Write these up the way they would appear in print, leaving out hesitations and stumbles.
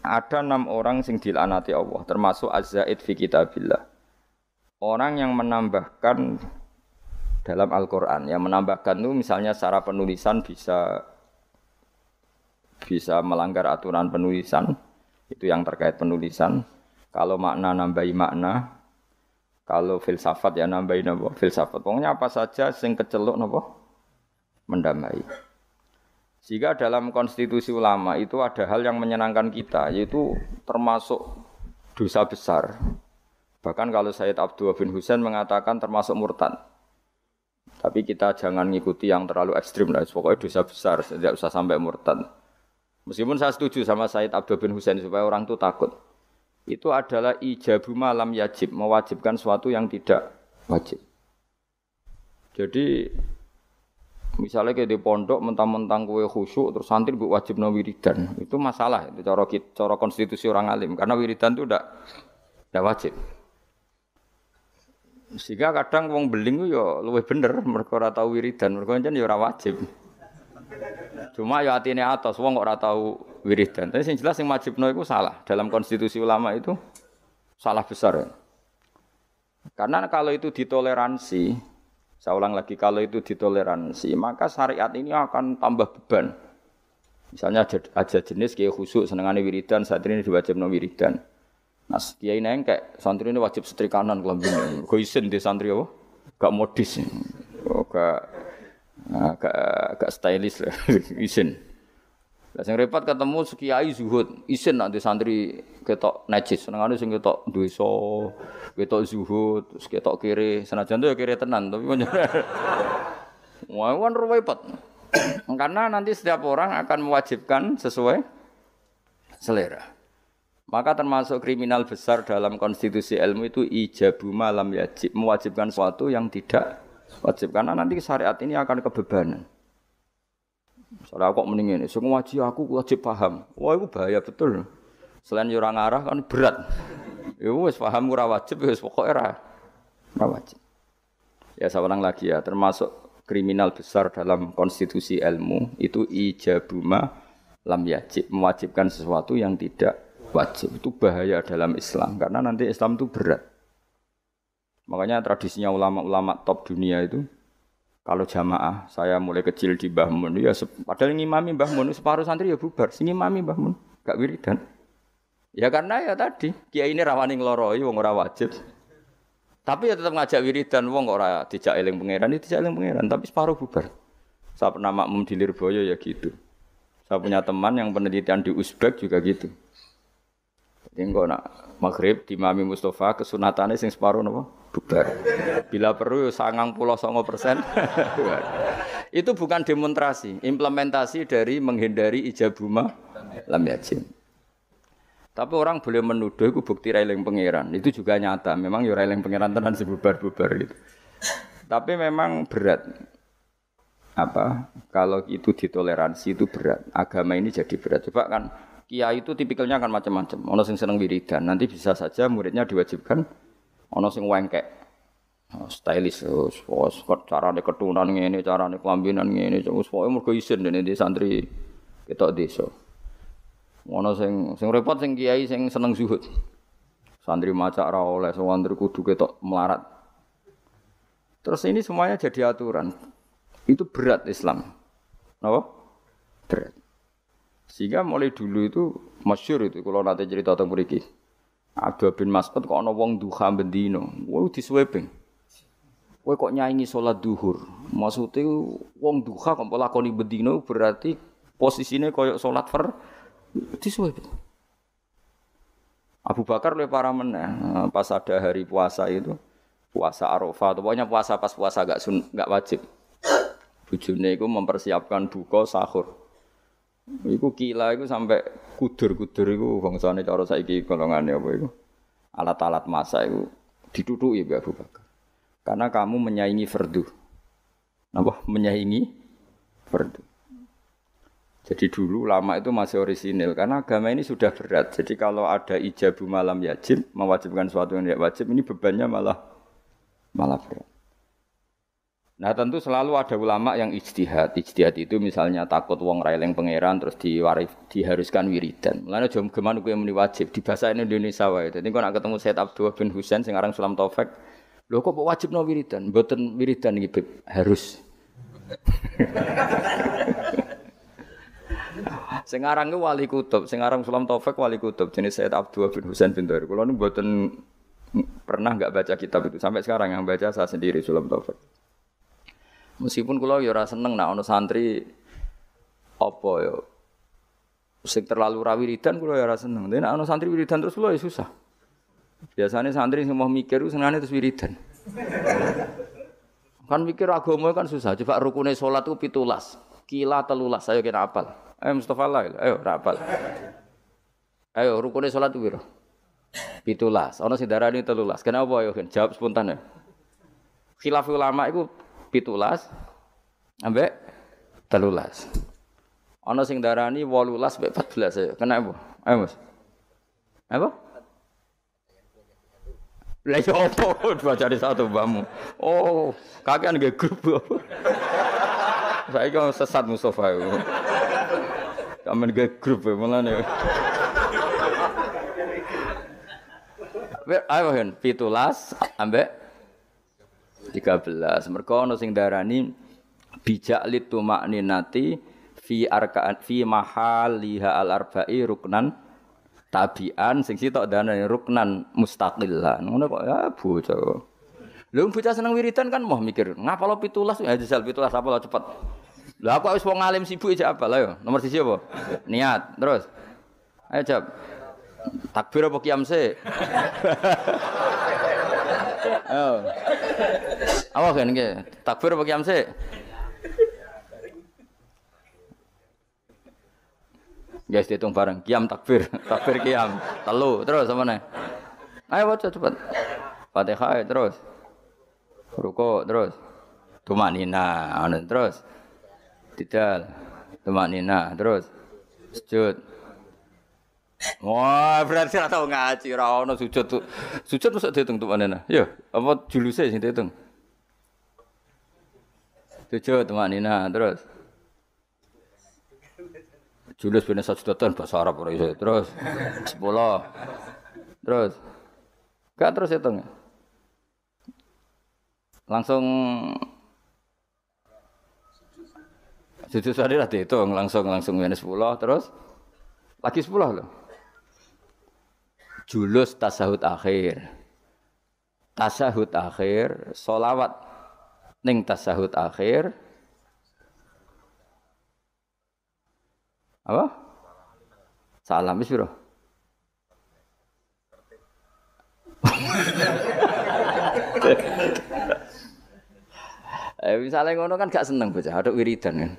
ada 6 orang sing dilaknati Allah, termasuk az-zaid fi kitabillah. Orang yang menambahkan dalam Al-Qur'an, yang menambahkan itu misalnya secara penulisan bisa melanggar aturan penulisan, itu yang terkait penulisan. Kalau makna nambahi makna, kalau filsafat ya nambahi napa? Filsafat. Pokoknya apa saja sing keceluk napa? Mendamai. Jika dalam konstitusi ulama itu ada hal yang menyenangkan kita, yaitu termasuk dosa besar. Bahkan kalau Sayyid Abdullah bin Husain mengatakan termasuk murtad. Tapi kita jangan ngikuti yang terlalu ekstrim lah. Pokoknya dosa besar, tidak usah sampai murtad. Meskipun saya setuju sama Sayyid Abdullah bin Husain supaya orang itu takut. Itu adalah ijabu malam yajib, mewajibkan sesuatu yang tidak wajib. Jadi misalnya kayak di pondok mentang-mentang kowe khusyuk terus santri mbok wajibno wiridan. Itu masalah itu cara konstitusi orang alim karena wiridan itu ndak wajib. Sehingga kadang wong beling ku ya luwih bener mergo ora tau wiridan, mergo pancen ya ora wajib. Cuma ya atine atos wong kok ora tau wiridan. Tapi sing jelas sing wajibno iku salah. Dalam konstitusi ulama itu salah besar. Ya. Karena kalau itu ditoleransi, saya ulang lagi, kalau itu ditoleransi, maka syariat ini akan tambah beban. Misalnya ada jenis kiai khusyuk senengane wiridan, santri ini diwajibno wiridan. Nah, kiai nengkek, santri ini wajib setrikanan kelambine. Go isin di santri apa? Gak modis. Oh, gak stylish lah, isin. Lah sing repot ketemu kiai zuhud, isin nak di santri ketok najis, senengane sing ketok dosa, ketok zuhud, terus ketok kiri, senajan itu ya kiri tenan, tapi wah kan repot. Karena nanti setiap orang akan mewajibkan sesuai selera. Maka termasuk kriminal besar dalam konstitusi ilmu itu ijabu malam yajib, mewajibkan sesuatu yang tidak wajib karena nanti syariat ini akan kebebanan. Soalnya kok mending ini, semua aku wajib paham. Wah itu bahaya betul. Selain orang arah kan berat. Ya wis paham ora wajib, wis pokoke ora wajib. Ya saya ulang lagi ya, termasuk kriminal besar dalam konstitusi ilmu itu ijabu ma lam yajib, mewajibkan sesuatu yang tidak wajib. Itu bahaya dalam Islam karena nanti Islam itu berat. Makanya tradisinya ulama-ulama top dunia itu kalau jamaah, saya mulai kecil di Mbah Mun ya padahal ngimami Mbah Mun separuh santri ya bubar, sing ngimami Mbah Mun gak wiridan. Ya karena ya tadi, kiai ini rawani ngloroi wong ora wajib. Tapi ya tetap ngajak wiridan wong kok ora dijak eling pangeran, dijak eling pangeran tapi separuh bubar. Saya pernah makmum di Lirboyo ya gitu. Saya punya teman yang penelitian di Uzbek juga gitu. Jadi kok nak maghrib di Mami Mustafa kesunatannya sing separuh napa bubar. Bila perlu 99%. Itu bukan demonstrasi, implementasi dari menghindari ijabuma lam yajib. Tapi orang boleh menuduh itu bukti railing pangeran. Itu juga nyata. Memang ya railing pangeran tenan sebubar-bubar gitu. Tapi memang berat. Kalau itu ditoleransi itu berat. Agama ini jadi berat. Coba kan kiai itu tipikalnya kan macam-macam. Ono sing seneng wiridan, nanti bisa saja muridnya diwajibkan ono sing wengkek. Stylish, carane ketunan ngene, carane kelambinan ngene, wis pokoke mergo isin dene di santri ketok desa. Ono sing repot sing kiai sing seneng zuhud. Santri maca ora oleh, santri kudu ketok melarat. Terus ini semuanya jadi aturan. Itu berat Islam. Napa? Berat. Sehingga mulai dulu itu masyhur itu kalau nanti cerita tentang mriki. Abdullah bin Mas'ud kok ana wong duha bendino, wong disweping. Kowe kok nyanyi salat duhur. Maksude wong duha kok lakoni bendino berarti posisine koyo salat disweping. Abu Bakar lebih parah meneh. Pas ada hari puasa itu, puasa Arafah, pokoknya puasa pas puasa enggak wajib. Bojone iku mempersiapkan buka sahur. Iku kila iku sampai kudur-kudur iku bangsane cara saiki golongane apa iku. Alat-alat masak iku ditutuki Mbak Abu Bakar. Karena kamu menyaingi fardu. Napa? Menyaingi fardu. Jadi dulu ulama itu masih orisinil karena agama ini sudah berat. Jadi kalau ada ijabu malam yajib, mewajibkan sesuatu yang tidak wajib, ini bebannya malah berat. Nah tentu selalu ada ulama yang ijtihad. Ijtihad itu misalnya takut wong ra eling pangeran terus diharuskan wiridan. Mulane aja geman kuwi muni wajib di bahasa Indonesia wae. Dadi kok nek ketemu Said Abdul bin Husain sing aran Sulam Taufik, lho kok wajibno wiridan? Mboten wiridan iki, Beb. Harus. Sing aran ku Wali Kutub, sing aran Sulam Taufik Wali Kutub jenis Said Abdul bin Husain bin Dair. Kula nu mboten pernah enggak baca kitab itu. Sampai sekarang yang baca saya sendiri Sulam Taufik. Meskipun kula ya ora seneng nek ana santri apa ya sing terlalu ra wiridan kula ya ora seneng. Nek ana santri wiridan terus kula ya susah. Biasanya santri sing mau mikir senengane terus wiridan. Kan mikir agama kan susah. Coba rukune salat ku 17. Kila 13 ayo kena apal. Ayo Mustafa lah, ayo ra apal. Ayo rukune salat ku piro? 17. Ana sing darani 13. Kenapa ayo jawab spontan ya. Khilaf ulama iku 17 ambek 13. Ana sing darani 18 ambek 14 ayo. Kena apa? Ayo Mas. Apa? Lah yo opo bacane satu mbahmu. Oh, kakean nggih grup. Saiki kok sesat Mustofa iku. Kamen nggih grup mulane. Ayo hen 17 ambek 13. Mergo ana sing darani bijak litumakninati fi arkaan fi mahaliha al-arba'i ruknan tabian sing sitok darani ruknan mustaqilan. Ngono kok ya bocah. Lha bocah seneng wiridan kan mau mikir, ngapalo 17 ya jajal 17 apa lo cepet. Lah aku wis wong alim sibuk aja apa lah yo. Nomor 1 apa? Niat. Terus. Ayo jawab. Takbir apa qiyam sih? Oh. Apa kan nggih? Takbir apa qiyam sik? Guys dihitung bareng. Qiyam takbir, takbir qiyam. Telu, terus apa nih? Ayo baca cepat. Fatihah terus. Ruku terus. Tumanina, terus. Tidal. Tumanina terus. Sujud. Wah, berarti ora tau ngaji, ora ono sujud tuh. Sujud mesti diitung tuh manena. Ya, apa juluse sing diitung? Sujud manina terus. Julus ben sajudatan bahasa Arab ora iso. Terus 10. Terus. Gak terus hitung. Langsung sujud tadi lah dihitung langsung ngene 10 terus lagi 10 loh. Julus tasahud akhir. Tasahud akhir, sholawat ning tasahud akhir. Apa? Salam wis piro? Misalnya ngono kan gak seneng bocah, ada wiridan kan.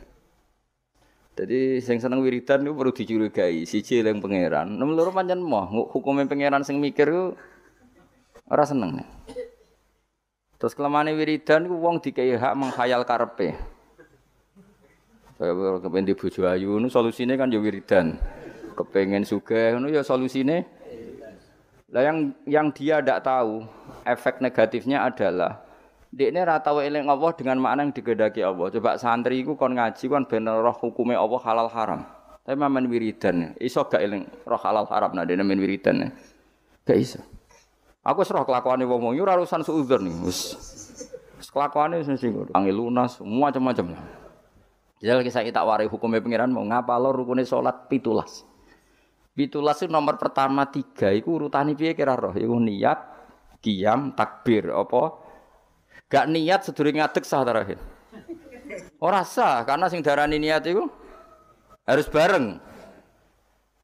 Jadi sing seneng wiridan itu perlu dicurigai, siji eling pangeran. Nomor loro pancen moh hukume pangeran sing mikir ku ora seneng. Terus kelemane wiridan ku wong dikei hak menghayal karepe. Kaya kepen di bojo ayu nu solusine kan ya wiridan. Kepengen sugih ngono ya solusine. Lah yang dia ndak tahu efek negatifnya adalah dekne ra tau eling Allah dengan makna yang digedaki Allah. Coba santri iku kon ngaji kon ben roh hukume Allah halal haram. Tapi mamen wiridan, iso gak eling roh halal haram nek dekne men wiridan. Gak iso. Aku wis roh kelakuane wong-wong ora urusan suudzon nih. Wis kelakuane wis mesti ngono. Angel lunas, macam-macam lah. Jadi lagi saya tak warai hukumnya pengiran mau ngapalo rukune salat 17. 17 itu nomor pertama 3 iku urutane piye kira roh? Iku niat, qiyam, takbir apa? Gak niat sedurunge ngadeg sah terakhir. Ora sah karena sing darani niat iku harus bareng.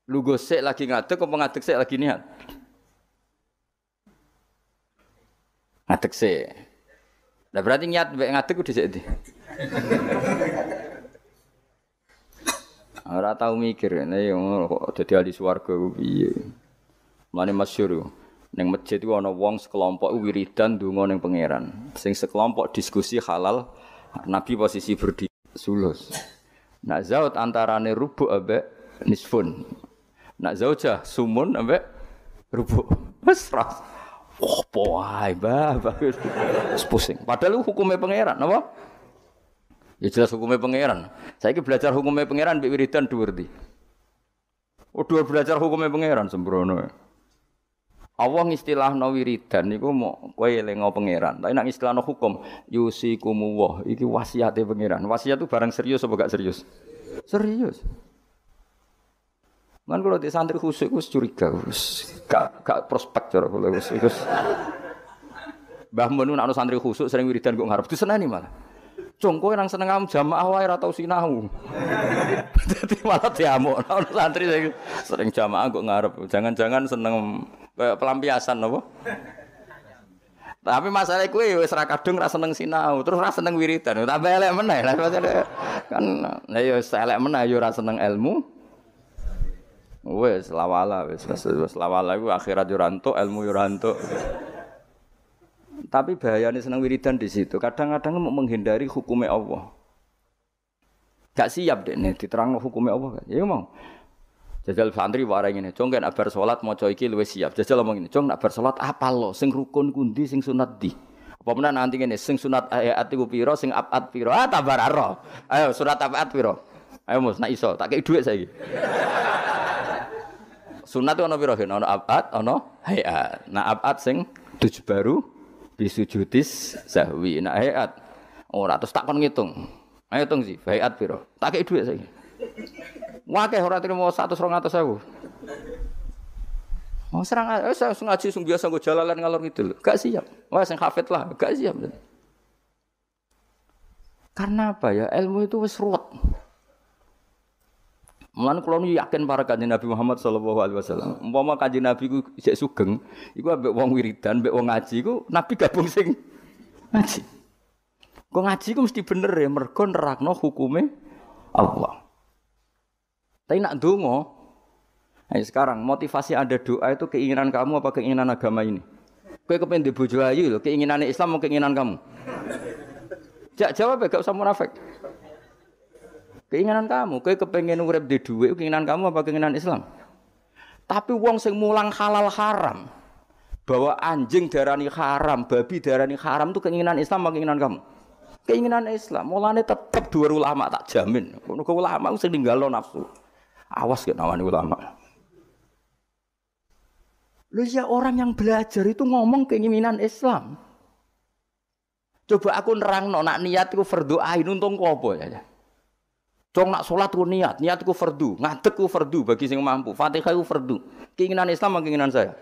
Lu gosek lagi ngadeg apa ngadeg sik lagi niat? Ngadeg sik. Lah berarti niat mek ngadeg ku dhisik ndi? Ora tau mikir nek kok dadi ahli swarga ku piye. Mane masyhur ning masjid iku ana wong sekelompok wiridan ndonga ning pangeran. Sing sekelompok diskusi halal, Nabi posisi berdiri sulus. Nak zaut antarane rubu' ambek nisfun. Nak zaujah sumun ambek rubu'. Wes ras. Opo wae, Mbah, bagus. Pusing. Padahal hukume pangeran, napa? Ya jelas hukumnya pangeran. Saiki belajar hukumnya pangeran mbek wiridan dhuwur ndi. Oh, dhuwur belajar hukumnya pangeran sembrono. Allah ngistilahno wiridan niku mau kowe elingo pangeran. Tapi nek istilahno hukum yusikumullah iki wasiate pangeran. Wasiat itu barang serius apa gak serius? Serius. Man kalau di santri khusyuk wis curiga wis gak prospek cara kula wis. Mbah Mun nek ana santri khusyuk sering wiridan kok ngarep diseneni malah. Cung kowe nang seneng jamaah wae ora tau sinau. Dadi malah diamuk ana santri sering jamaah kok ngarep. Jangan-jangan seneng pelampiasan apa? Tapi masalah kuwi wis ra kadung ra seneng sinau, terus ra seneng wiridan. Tambah elek meneh. Kan ya wis elek meneh ya ora seneng ilmu. Wis lawala wis lawala iku akhirat yo ora entuk, ilmu yo ora entuk. Tapi bahayane seneng wiridan di situ. Kadang-kadang mau menghindari hukumnya Allah. Gak siap dekne diterangno hukumnya Allah kan. Ya mau. Jajal santri warai ngene, "Jong nek bar salat maca iki luwih siap." Jajal ngomong ngene, "Jong nek bar salat apal lo sing rukun kundi sing sunat di." Apa menan nanti ngene, sing sunat ayat iku pira, sing abad pira? Ah tabar aro. Ayo surat abad pira? Ayo Mus, nek iso, tak kei dhuwit saiki. Sunat itu ana pira? Ana abad, ana hayat. Nah abad sing 7 baru bisujudis sahwi. Nah hayat ora terus tak kon ngitung. Ayo hitung sih, hayat pira? Tak kei dhuwit saiki. Wakeh ora trimo 100-200.000. Mau serang saya ngaji sing biasa nggo jalalan ngalor ngidul. Gak siap. Wah sing hafid lah, gak siap. Karena apa ya? Ilmu itu wis ruwet. Mulane kula yakin para kanjeng Nabi Muhammad sallallahu alaihi wasallam. Umpama kanjeng Nabi ku isih sugeng, iku ambek wong wiridan, ambek wong ngaji iku Nabi gabung sing ngaji. Kok ngaji ku mesti bener ya mergo nerakno hukume Allah. Tapi nak dongo, nah sekarang motivasi Anda doa itu keinginan kamu apa keinginan agama ini? Kowe kepengen di bojo ayu lho, keinginan Islam mau keinginan kamu? Jawab ya, gak usah munafik. Keinginan kamu, kowe kepengen urip di dhuwit keinginan kamu apa keinginan Islam? Tapi wong sing mulang halal haram, bahwa anjing darani haram, babi darani haram itu keinginan Islam apa keinginan kamu? Keinginan Islam. Mulane tetep dua ulama tak jamin. Ngono ke ulama sing ninggalo nafsu. Awas ke nawani ulama. Lu ya orang yang belajar itu ngomong keinginan Islam. Coba aku nerangno nak niat iku fardhu ain untung ku apa ya. Cong nak salat ku niat ku fardhu, ngadeg ku fardhu bagi sing mampu. Fatihah ku fardhu. Keinginan Islam apa keinginan saya?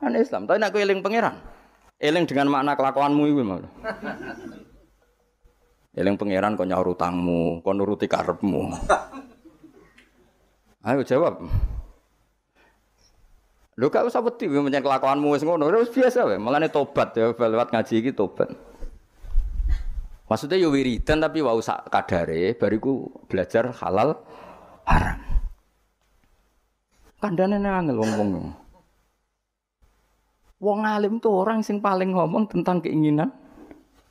Kan Islam. Tapi nak kowe eling pangeran. Eling dengan makna kelakuanmu iku mau. Eling pangeran kok nyaur utangmu, kok nuruti karepmu. Ayo jawab. Lho gak usah wedi menyang kelakuanmu wis ngono, wis biasa wae. Mulane tobat ya lewat ngaji iki tobat. Maksudnya yo wiridan tapi wau sak kadare bariku belajar halal haram. Kandhane angel wong-wong. Wong alim tuh orang sing paling ngomong tentang keinginan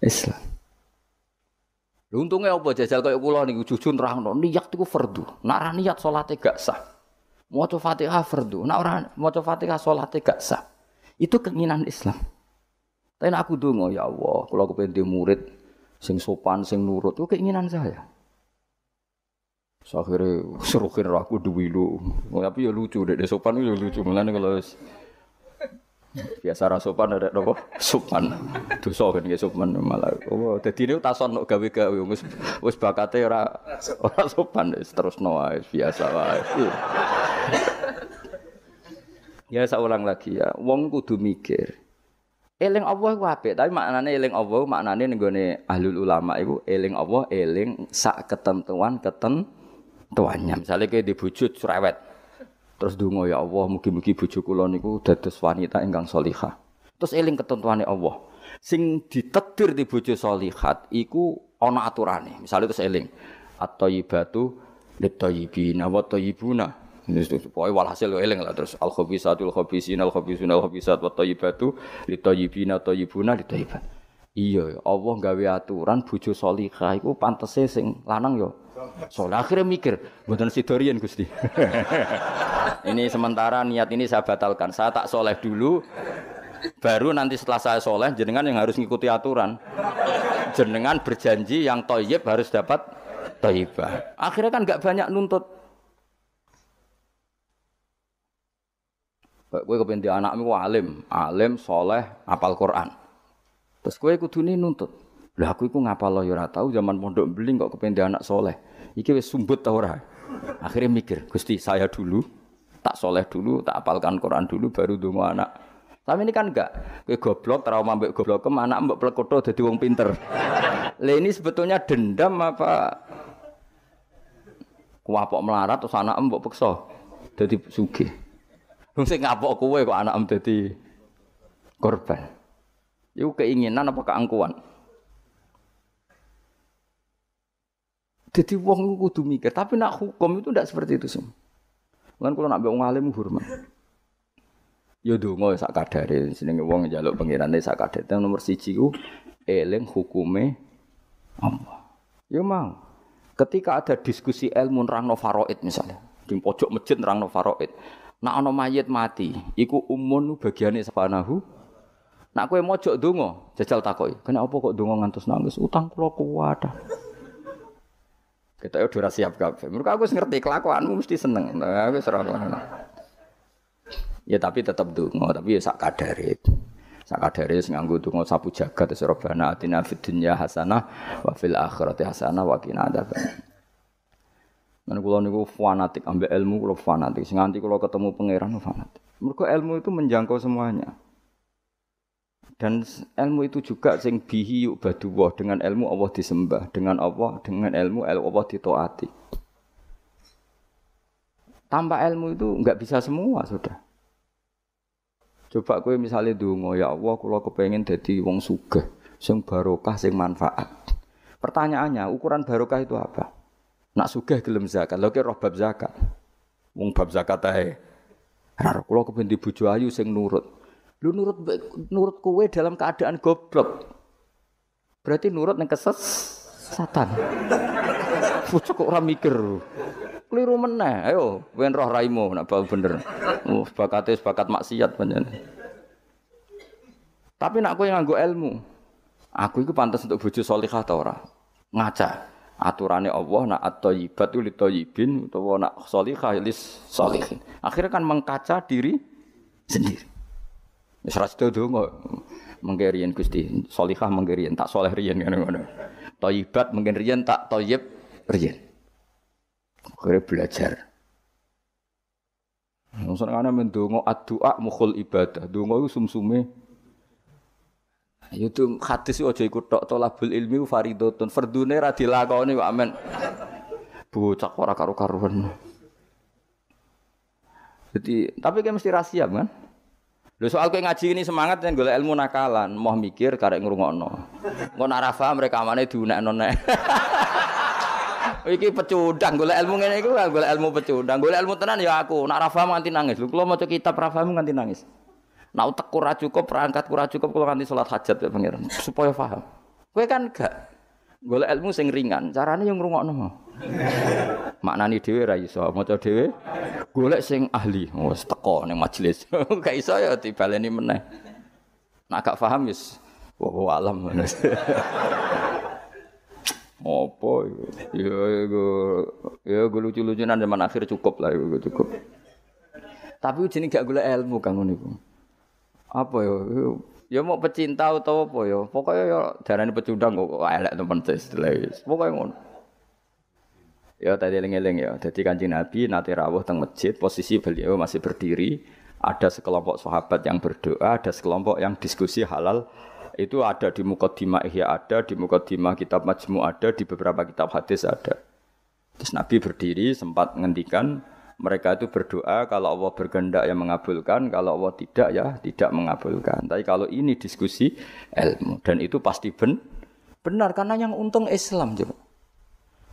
Islam. Lha untunge apa jajal kaya kula niku jujur nerangno niat iku fardhu. Nek ora niat salate gak sah. Maca Fatihah fardhu. Nek ora maca Fatihah salate gak sah. Itu keinginan Islam. Tapi nek aku ndonga ya Allah, kula kepengin di murid sing sopan, sing nurut itu keinginan saya. Akhirnya serukin aku duwi lu. Tapi ya lucu dek sopan itu lucu. Mulane kalau biasa ra sopan ada apa? Sopan. Dosa kan ge sopan malah. Oh, dadi niku tason nok gawe-gawe wis bakate ora sopan wis terusno wae biasa wae. Ya saulang lagi ya, wong kudu mikir. Eling Allah ku apik, tapi maknane eling Allah maknane ning gone ahlul ulama iku eling Allah eling sak ketentuannya. Misale kowe di bojo cerewet. Terus donga ya Allah mugi-mugi bojo kula niku dados wanita ingkang shalihah. Terus eling ketentuane Allah. Sing ditedir di bojo shalihat iku ana aturane. Misale terus eling at-thayyibatu lit-thayyibina wa thayyibuna. Pokoke walhasil eling lah terus al-khabisatul khabisina al-khabisuna al-khabisat wa thayyibatu lit-thayyibina thayyibuna lit-thayyibat. Iya, Allah gawe aturan bojo shalihah iku pantese sing lanang ya. Soalnya akhirnya mikir, mboten sidorian Gusti. Ini sementara niat ini saya batalkan. Saya tak soleh dulu, baru nanti setelah saya soleh jenengan yang harus ngikuti aturan. jenengan berjanji yang thayyib harus dapat thayyibah. Akhirnya kan enggak banyak nuntut. Kowe kepen di anakmu alim, saleh, hafal Quran. Terus kowe kudune nuntut. Lah aku iku ngapal ya ora tau zaman pondok beling kok kepen di anak saleh. Iki wis sumbut ta ora? Akhirnya mikir, Gusti saya dulu tak soleh dulu, tak hafalkan Quran dulu baru ndonga anak. Tapi ini kan enggak. Kowe goblok trauma mbek goblokem anak mbok plekotho dadi wong pinter. Lah ini sebetulnya dendam apa kuapok melarat terus anak mbok peksa dadi sugih. Wong sing ngapok kowe kok anak dadi korban. Iku keinginan apa keangkuhan? Jadi wong kudu mikir, tapi nak hukum itu tidak seperti itu semua. Kan kalau nak mbek wong alim hormat. Ya donga sak kadare jenenge wong njaluk pengirane sak kadare. Nomor 1 ku eling hukume Allah. Ya mau. Ketika ada diskusi ilmu nerangno faraid misalnya, di pojok masjid nerangno faraid. Nak ana mayit mati, iku umun bagiane sepanahu. Nak kowe mojok donga, jajal takoki, "Kena apa kok donga ngantos nangis? Utang kula kuwat." Kita udah siap kabeh. Mergo aku wis ngerti kelakuanmu mesti seneng. Nah, wis ora ngono. Ya tapi tetap donga, tapi ya sak kadare. Sak kadare sing nganggo donga sapu jagat wis Rabbana atina fid dunya hasanah wa fil akhirati hasanah wa qina adzabannar. Men kula niku fanatik ambek ilmu, kula fanatik. Sing nganti kula ketemu pangeran fanatik. Mergo ilmu itu menjangkau semuanya. Dan ilmu itu juga sing bihi yubadullah, dengan ilmu Allah disembah, dengan ilmu Allah ditaati. Tanpa ilmu itu enggak bisa semua sudah. Coba kowe misale ndonga, ya Allah kula kepengin dadi wong sugih, sing barokah, sing manfaat. Pertanyaannya, ukuran barokah itu apa? Nak sugih gelem zakat, lha ki roh bab zakat. Wong bab zakat ae. Ora kula kepengin di bojo ayu sing nurut. Lu nurut kowe dalam keadaan goblok. Berarti nurut ning kesesatan. Pucuk kok ora mikir. Kliru meneh. Ayo, wen roh raimu nek bau bener. Bakate bakat maksiat pancen. Tapi nek kowe nganggo ilmu, aku iku pantes untuk bojo salihah ta ora? Ngaca. Aturane Allah nak at-thayyibatu lit-thayyibin utawa nak salihah lis salihin. Akhirnya kan mengkaca diri sendiri. Wis ra sedo donga mengke riyen Gusti, salihah mengke riyen tak saleh riyen ngono-ngono. Thayyibat mengke riyen tak thayyib riyen. Kare belajar. Wong senengane mendonga addu'a mukhul ibadah. Donga iku sumsume. Ya itu hadis aja iku tok tolabul ilmi fardhotun. Fardune ra dilakoni kok amen. Bocah ora karo-karuan. Jadi, tapi kan mesti ra siap kan? Lho soal kowe ngaji ini semangat yen golek ilmu nakalan, moh mikir karek ngrungokno. Engko nek ora paham rekamane diunekno nek. Iki pecundang golek ilmu ngene iku golek ilmu pecundang. Golek ilmu tenan ya aku, nek ora paham nganti nangis. Lho kula maca kitab ora paham nganti nangis. Nek utekku ora cukup, perangkatku ora cukup kula nganti salat hajat ya pangeran supaya paham. Kowe kan gak golek ilmu sing ringan, carane yo ngrungokno. Maknani dhewe ra iso, maca dhewe golek sing ahli. Wes teko ning majelis. Gak iso ya dibaleni meneh. Nek gak paham wis wallahu alam. Apa ya lucu-lucunan zaman akhir cukup lah cukup. Tapi jenenge gak golek ilmu kang ngono iku. Apa ya? Ya mau pecinta utawa apa ya? Pokoke ya darane pecundang kok elek temen wis. Pokoke ngono. Ya tadi eling-eling ya. Dadi Kanjeng Nabi nate rawuh teng masjid, posisi beliau masih berdiri, ada sekelompok sahabat yang berdoa, ada sekelompok yang diskusi halal. Itu ada di Muqaddimah Ihya ada, di Muqaddimah kitab Majmu ada, di beberapa kitab hadis ada. Terus Nabi berdiri sempat ngendikan mereka itu berdoa kalau Allah berkehendak yang mengabulkan, kalau Allah tidak ya tidak mengabulkan. Tapi kalau ini diskusi ilmu dan itu pasti benar karena yang untung Islam coba.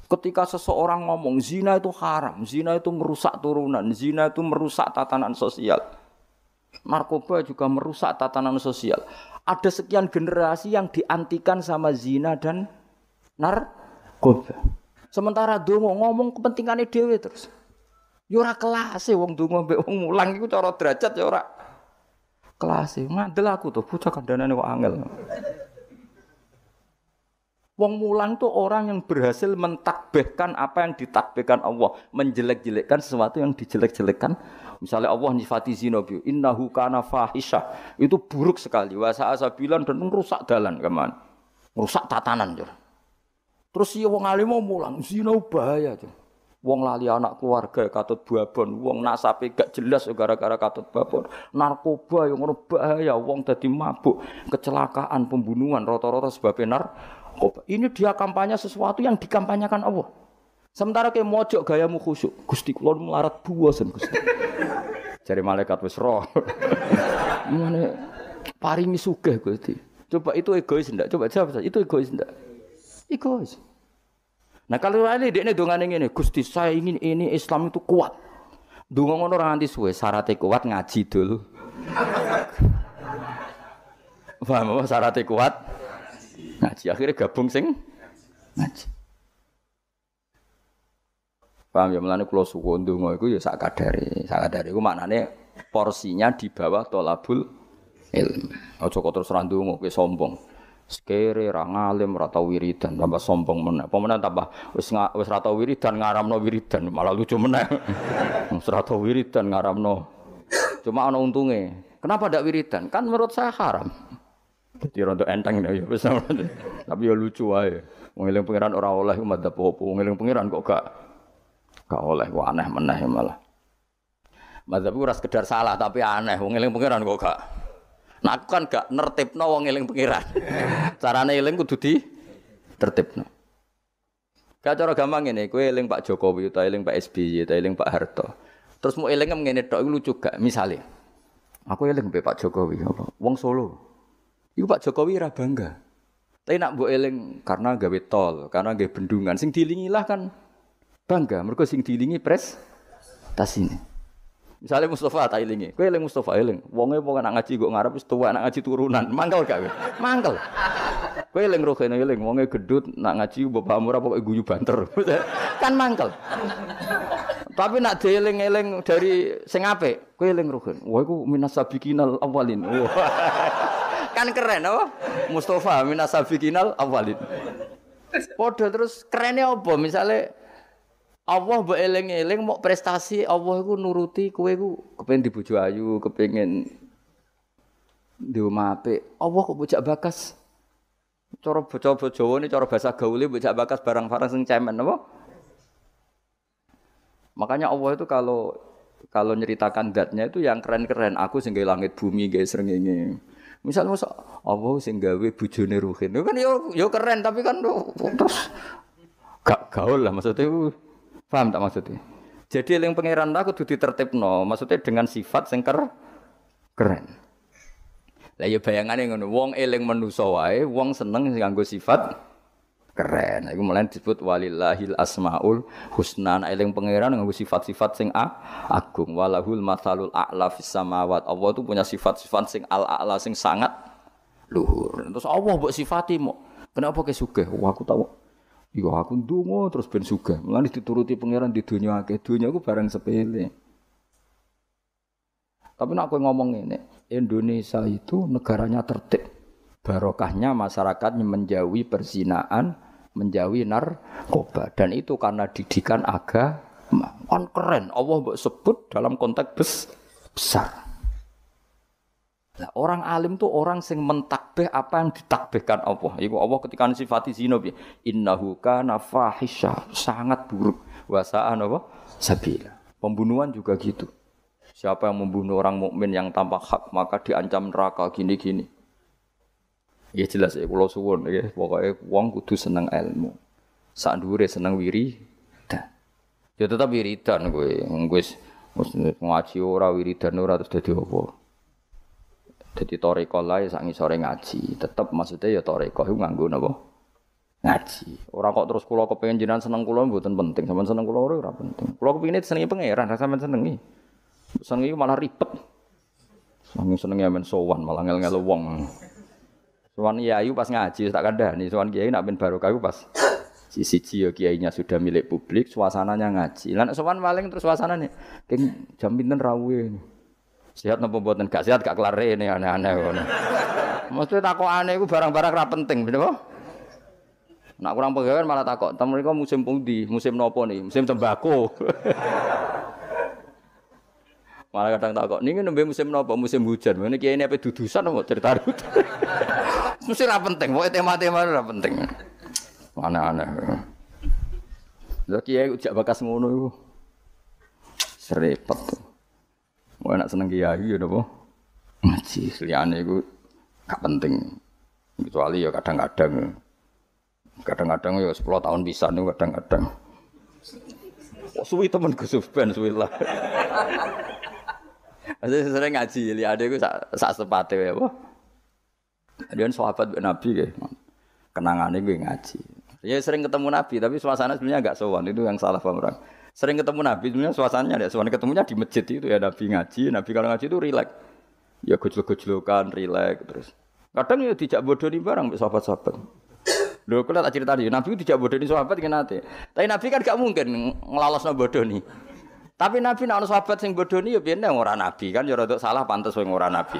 Ketika seseorang ngomong zina itu haram, zina itu merusak turunan, zina itu merusak tatanan sosial. Narkoba juga merusak tatanan sosial. Ada sekian generasi yang diantikan sama zina dan narkoba. Sementara dongo ngomong kepentingannya dhewe terus. Ya ora kelase wong donga mbek wong mulang iku cara derajat ya ora kelase. Ngandel aku to bocah kandhanane kok angel. Wong mulang itu orang yang berhasil mentakbihkan apa yang ditakbihkan Allah, menjelek-jelekkan sesuatu yang dijelek-jelekkan. Misalnya Allah nyifati zina bi innahu kana fahisyah. Itu buruk sekali. Wa sa'asabilan dan merusak dalan keman. Merusak tatanan, Jur. Terus ya wong alim mau mulang zina bahaya, Jur. Wong lali anak keluarga katut babon, wong nasabe gak jelas gara-gara katut babon. Narkoba yang ngono bahaya, wong dadi mabuk, kecelakaan, pembunuhan rata-rata sebabnya narkoba. Ini dia kampanye sesuatu yang dikampanyekan Allah. Sementara kayak mojok gayamu khusyuk. Gusti kula melarat buasan Gusti. Jare malaikat wis roh. Mane paringi sugih Gusti. Coba itu egois ndak? Coba jawab saja. Itu egois ndak? Egois. Nah kalau ini dekne dongane ngene, Gusti saya ingin ini Islam itu kuat. Donga ngono ora nganti suwe, syaratnya kuat ngaji dulu. Paham syaratnya kuat? Ngaji akhirnya gabung sing ngaji. Paham ya mulane kula suwun ndonga iku ya sak kadare. Sak kadare iku maknane porsinya di bawah thalabul ilm. Aja kok terus ra ndonga kowe sombong. Sekere ra ngalim ra tau wiridan tambah sombong meneh. Apa meneh tambah wis ra tau wiridan ngaramno wiridan malah lucu meneh. Wis ra tau wiridan ngaramno. Cuma ana untunge. Kenapa ndak wiridan? Kan menurut saya haram. Jadi rontok enteng ya wis. Tapi ya lucu wae. Wong eling pangeran ora oleh madzhab apa. Wong eling pangeran kok gak oleh. Wah aneh meneh malah. Madzhab ora sekedar salah tapi aneh. Wong eling pangeran kok gak. Nah aku kan gak nertibno wong eling pangeran. Carane eling kudu di tertibno. Gak cara gampang ngene, kowe eling Pak Jokowi utawa eling Pak SBY utawa eling Pak Harto. Terus mau eling ngene tok iku lucu gak? Misale aku eling Pak Jokowi apa? Wong Solo. Iku Pak Jokowi ra bangga. Tapi nak mbok eling karena gawe tol, karena gawe bendungan sing dilingilah kan bangga. Mergo sing dilingi prestasine. Misale Mustafa tak elingi. Kowe eling Mustafa eling. Wonge pokoke nak ngaji kok ngarep wis tuwa nak ngaji turunan. Mangkel gak kowe? Mangkel. Kowe eling Rohene eling wonge gedut nak ngaji bapakmu ora pokoke guyu banter. Kan mangkel. Tapi nak dieling-eling dari sing apik, kowe eling Rohen. Wah iku minas sabiqinal awalin. Kan keren apa? Mustafa minas sabiqinal awalin. Padha terus kerene apa? Misale Allah mbok eling-eling mau prestasi Allah iku nuruti kowe iku kepengin di bojo ayu, kepengin di omah apik. Allah kok bojak bakas. Cara bocah Jawa ini cara bahasa gaule bojak bakas barang-barang sing cemen apa? Makanya Allah itu kalau nyeritakan zatnya itu yang keren-keren. Aku sing gawe langit bumi, gawe srengenge. Misalnya Allah sing gawe bojone Ruhin. Itu kan yo keren tapi kan terus gak gaul lah maksudnya. Paham tak maksudnya? Jadi yang pangeran aku kudu ditertibno, maksudnya dengan sifat sing keren. Lah ya bayangane ngono, wong eling manusa wae, wong seneng nganggo sifat keren. Iku mulai disebut walillahil asmaul husna. Eling pangeran nganggo sifat-sifat sing agung. Walahul matsalul a'la fis samawat. Allah itu punya sifat-sifat sing al-a'la sing sangat luhur. Terus Allah mbok sifati mo. Kenapa ke sugih? Wah aku tahu. Iya aku ndonga terus ben sugih. Mulane dituruti pangeran di dunia akeh. Dunia ku barang sepele. Tapi nek kowe ngomong ngene, Indonesia itu negaranya tertib. Barokahnya masyarakatnya menjauhi perzinaan, menjauhi narkoba, dan itu karena didikan agama. Kan keren, Allah mbok sebut dalam konteks besar. Nah, orang alim itu orang sing mentakbih apa yang ditakbihkan Allah. Iku Allah ketika sifati zina piye? Innahu kana fahisha, sangat buruk. Wa sa'a apa? Sabila. Pembunuhan juga gitu. Siapa yang membunuh orang mukmin yang tanpa hak maka diancam neraka gini-gini. Ya jelas ya kula suwun ya pokoke wong kudu seneng ilmu. Sak dhuwure seneng wiridan. Ya tetep wiridan kowe. Wis ngaji ora wiridan ora terus dadi apa. Dadi tarekah lae sak ngisore ngaji. Tetep maksudnya ya tarekah iku nganggo napa? Ngaji. Ora kok terus kula kepengin jenengan seneng kula mboten penting. Sampeyan seneng kula ora penting. Kula kepengine senengi pangeran, sampeyan senengi. Senengi malah ribet. Senengi men sowan malah ngel-ngel wong. Sowan Yayu pas ngaji tak kandhani, sowan kiai nak ben barokah iku pas siji ya kiainya sudah milik publik, suasananya ngaji. Lah nek sowan paling terus suasanane king jam pinten rawuhe. Sehat napa mboten? Gak sehat gak kelar rene aneh-aneh ngono. Mesti takokane iku barang-barang ra penting, bener apa? Nak kurang pegawai malah takok, "Tem mriko musim pundi? Musim nopo nih? Musim tembako." Malah kadang takok, "Niki nembe musim nopo? Musim hujan." Ngene kiai ini ape dudusan apa cerita rut. Mesti ra penting, pokoke tema-tema ora penting. Aneh-aneh. Lha kiai ujak bakas ngono iku. Serepet. Mau enak seneng kiai ya napa? Ngaji liyane iku gak penting. Kecuali ya kadang-kadang. Kadang-kadang ya 10 tahun pisan niku kadang-kadang. Kok suwi temen Gus Ben suwi lah. Asline sering ngaji liyane iku sak sepate ya apa? Dia sahabat Nabi kayak kenangannya gue ngaji. Ya sering ketemu Nabi tapi suasana sebenarnya agak sowan, itu yang salah paham orang. Sering ketemu Nabi sebenarnya suasananya ada sowan, ketemunya di masjid itu ya Nabi ngaji. Nabi kalau ngaji itu rileks. Ya gojlok-gojlokan rileks terus. Kadang ya dijak bodoni bareng sahabat-sahabat. Lho kula tak cerita Nabi dijak bodoni sahabat kan nate. Tapi Nabi kan gak mungkin nglalosno bodoni. Tapi Nabi nek ana sahabat sing bodoni ya piye ora Nabi kan ya rada salah pantes wong ora Nabi.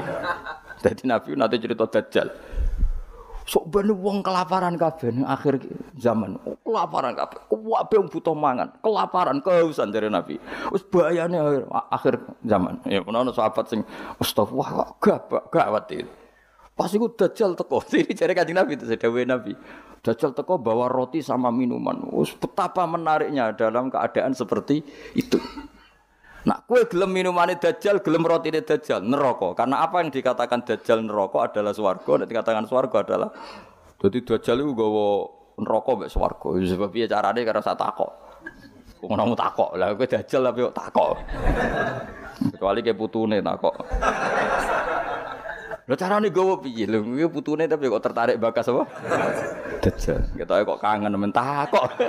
Dadi Nabi nate cerita Dajjal. Sok ben wong kelaparan kabeh ning akhir zaman. Kelaparan kabeh. Kabeh wong butuh mangan, kelaparan, kehausan dari Nabi. Wis bahayane akhir zaman. Ya ana sahabat sing astagfirullah gawat itu. Pas iku Dajjal teko. Iki jare Kanjeng Nabi itu dawuhe Nabi. Dajjal teko bawa roti sama minuman. Wis betapa menariknya dalam keadaan seperti itu. Nah, kowe gelem minumane Dajjal, gelem rotine Dajjal, neraka. Karena apa yang dikatakan Dajjal neraka adalah swarga, nek dikatakan swarga adalah dadi Dajjal iku nggawa neraka mek swarga. Sebab piye carane karo sak takok. Ngono takok. Lah kowe Dajjal tapi kok takok. Kecuali ke putune takok. Lho carane nggawa piye? Lho kuwi putune tapi kok tertarik bakas apa? Dajjal. Ketoke kok kangen men takok.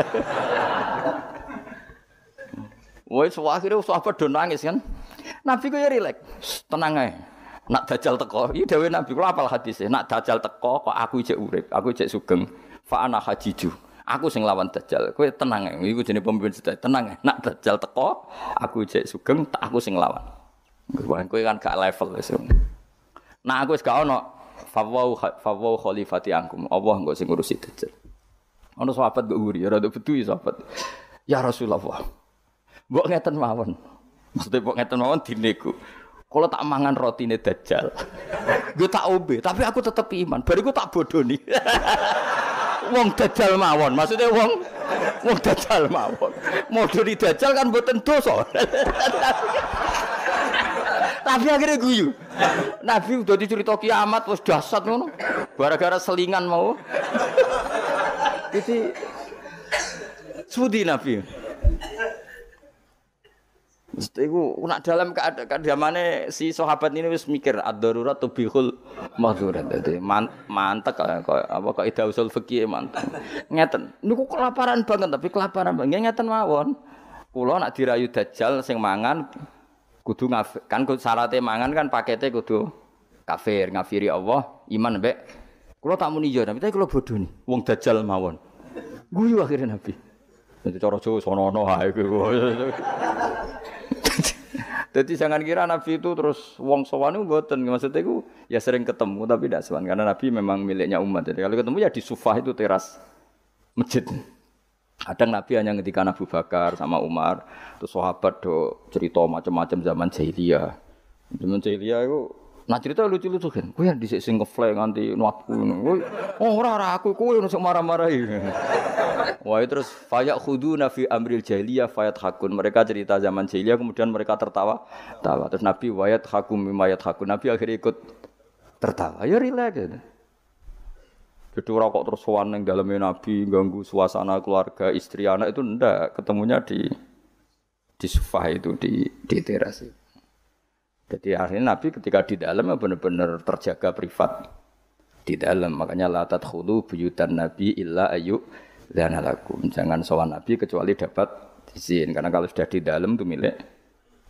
Wes akhire sahabat do nangis kan. Nabi ku ya rileks. Tenang ae. Nak Dajjal teko, iki dawuh Nabi kula apal hadise. Nak Dajjal teko kok aku ijek urip, aku ijek sugeng. Fa ana hajiju. Aku sing lawan Dajjal. Kowe tenang ae. Iku jenenge pemimpin sedaya. Tenang ae. Nak Dajjal teko, aku ijek sugeng, tak aku sing lawan. Kowe kan gak level wis. Nah aku wis gak ono fawau khalifati angkum. Allah engko sing ngurusi Dajjal. Ono sahabat mbok uri, rada bedu ya sahabat. Ya Rasulullah. Mbok ngeten mawon. Maksudnya mbok ngeten mawon dinego. Kalau tak mangan rotine Dajjal. Gue tak ombe, tapi aku tetep iman. Bariku tak bodoni. Wong Dajjal mawon. Maksudnya wong Dajjal mawon. Modoni Dajjal kan mboten dosa. Tapi akhirnya guyu. Nabi udah dicerita kiamat wis dahsyat ngono. Gara-gara selingan mau. Jadi sudi Nabi. Iku nak dalam keadaan zamane si sahabat ini wis mikir ad-darurat tubihul mahdurat. Dadi mantek apa kaidah usul fikih mantek. Ngeten. Niku kelaparan banget tapi kelaparan banget ngeten mawon. Kula nak dirayu Dajjal sing mangan kudu kan syaratnya mangan kan pakete kudu kafir, ngafiri Allah, iman mbek. Kula tak muni yo tapi kula bodoni wong Dajjal mawon. Guyu akhirnya Nabi. Dadi cara Jawa sono-ono ae kuwi. Jadi jangan kira Nabi itu terus wong sowan itu mboten, maksudnya itu ya sering ketemu tapi tidak sowan karena Nabi memang miliknya umat. Jadi kalau ketemu ya di Sufah itu teras masjid. Kadang Nabi hanya ketika Abu Bakar sama Umar, terus sahabat do cerita macam-macam zaman jahiliyah. Zaman jahiliyah itu nah cerita lucu-lucu kan. Kowe yang dhisik sing ngeflek nganti nuapku ngono. Oh ora aku kowe ono sing marah-marahi. Wah terus fayak khuduna fi amril jahiliyah fayat hakun. Mereka cerita zaman jahiliyah kemudian mereka tertawa. Terus Nabi wayat hakum mimayat hakun. Nabi akhirnya ikut tertawa. Ya rileks gitu. Jadi rokok terus sowan ning daleme Nabi ganggu suasana keluarga, istri, anak itu ndak. Ketemunya di Sufah itu di teras itu. Jadi akhirnya Nabi ketika di dalam benar-benar terjaga privat di dalam. Makanya la tadkhulu buyutan Nabi illa ayu dzanalakum. Jangan sowan Nabi kecuali dapat izin. Karena kalau sudah di dalam itu milik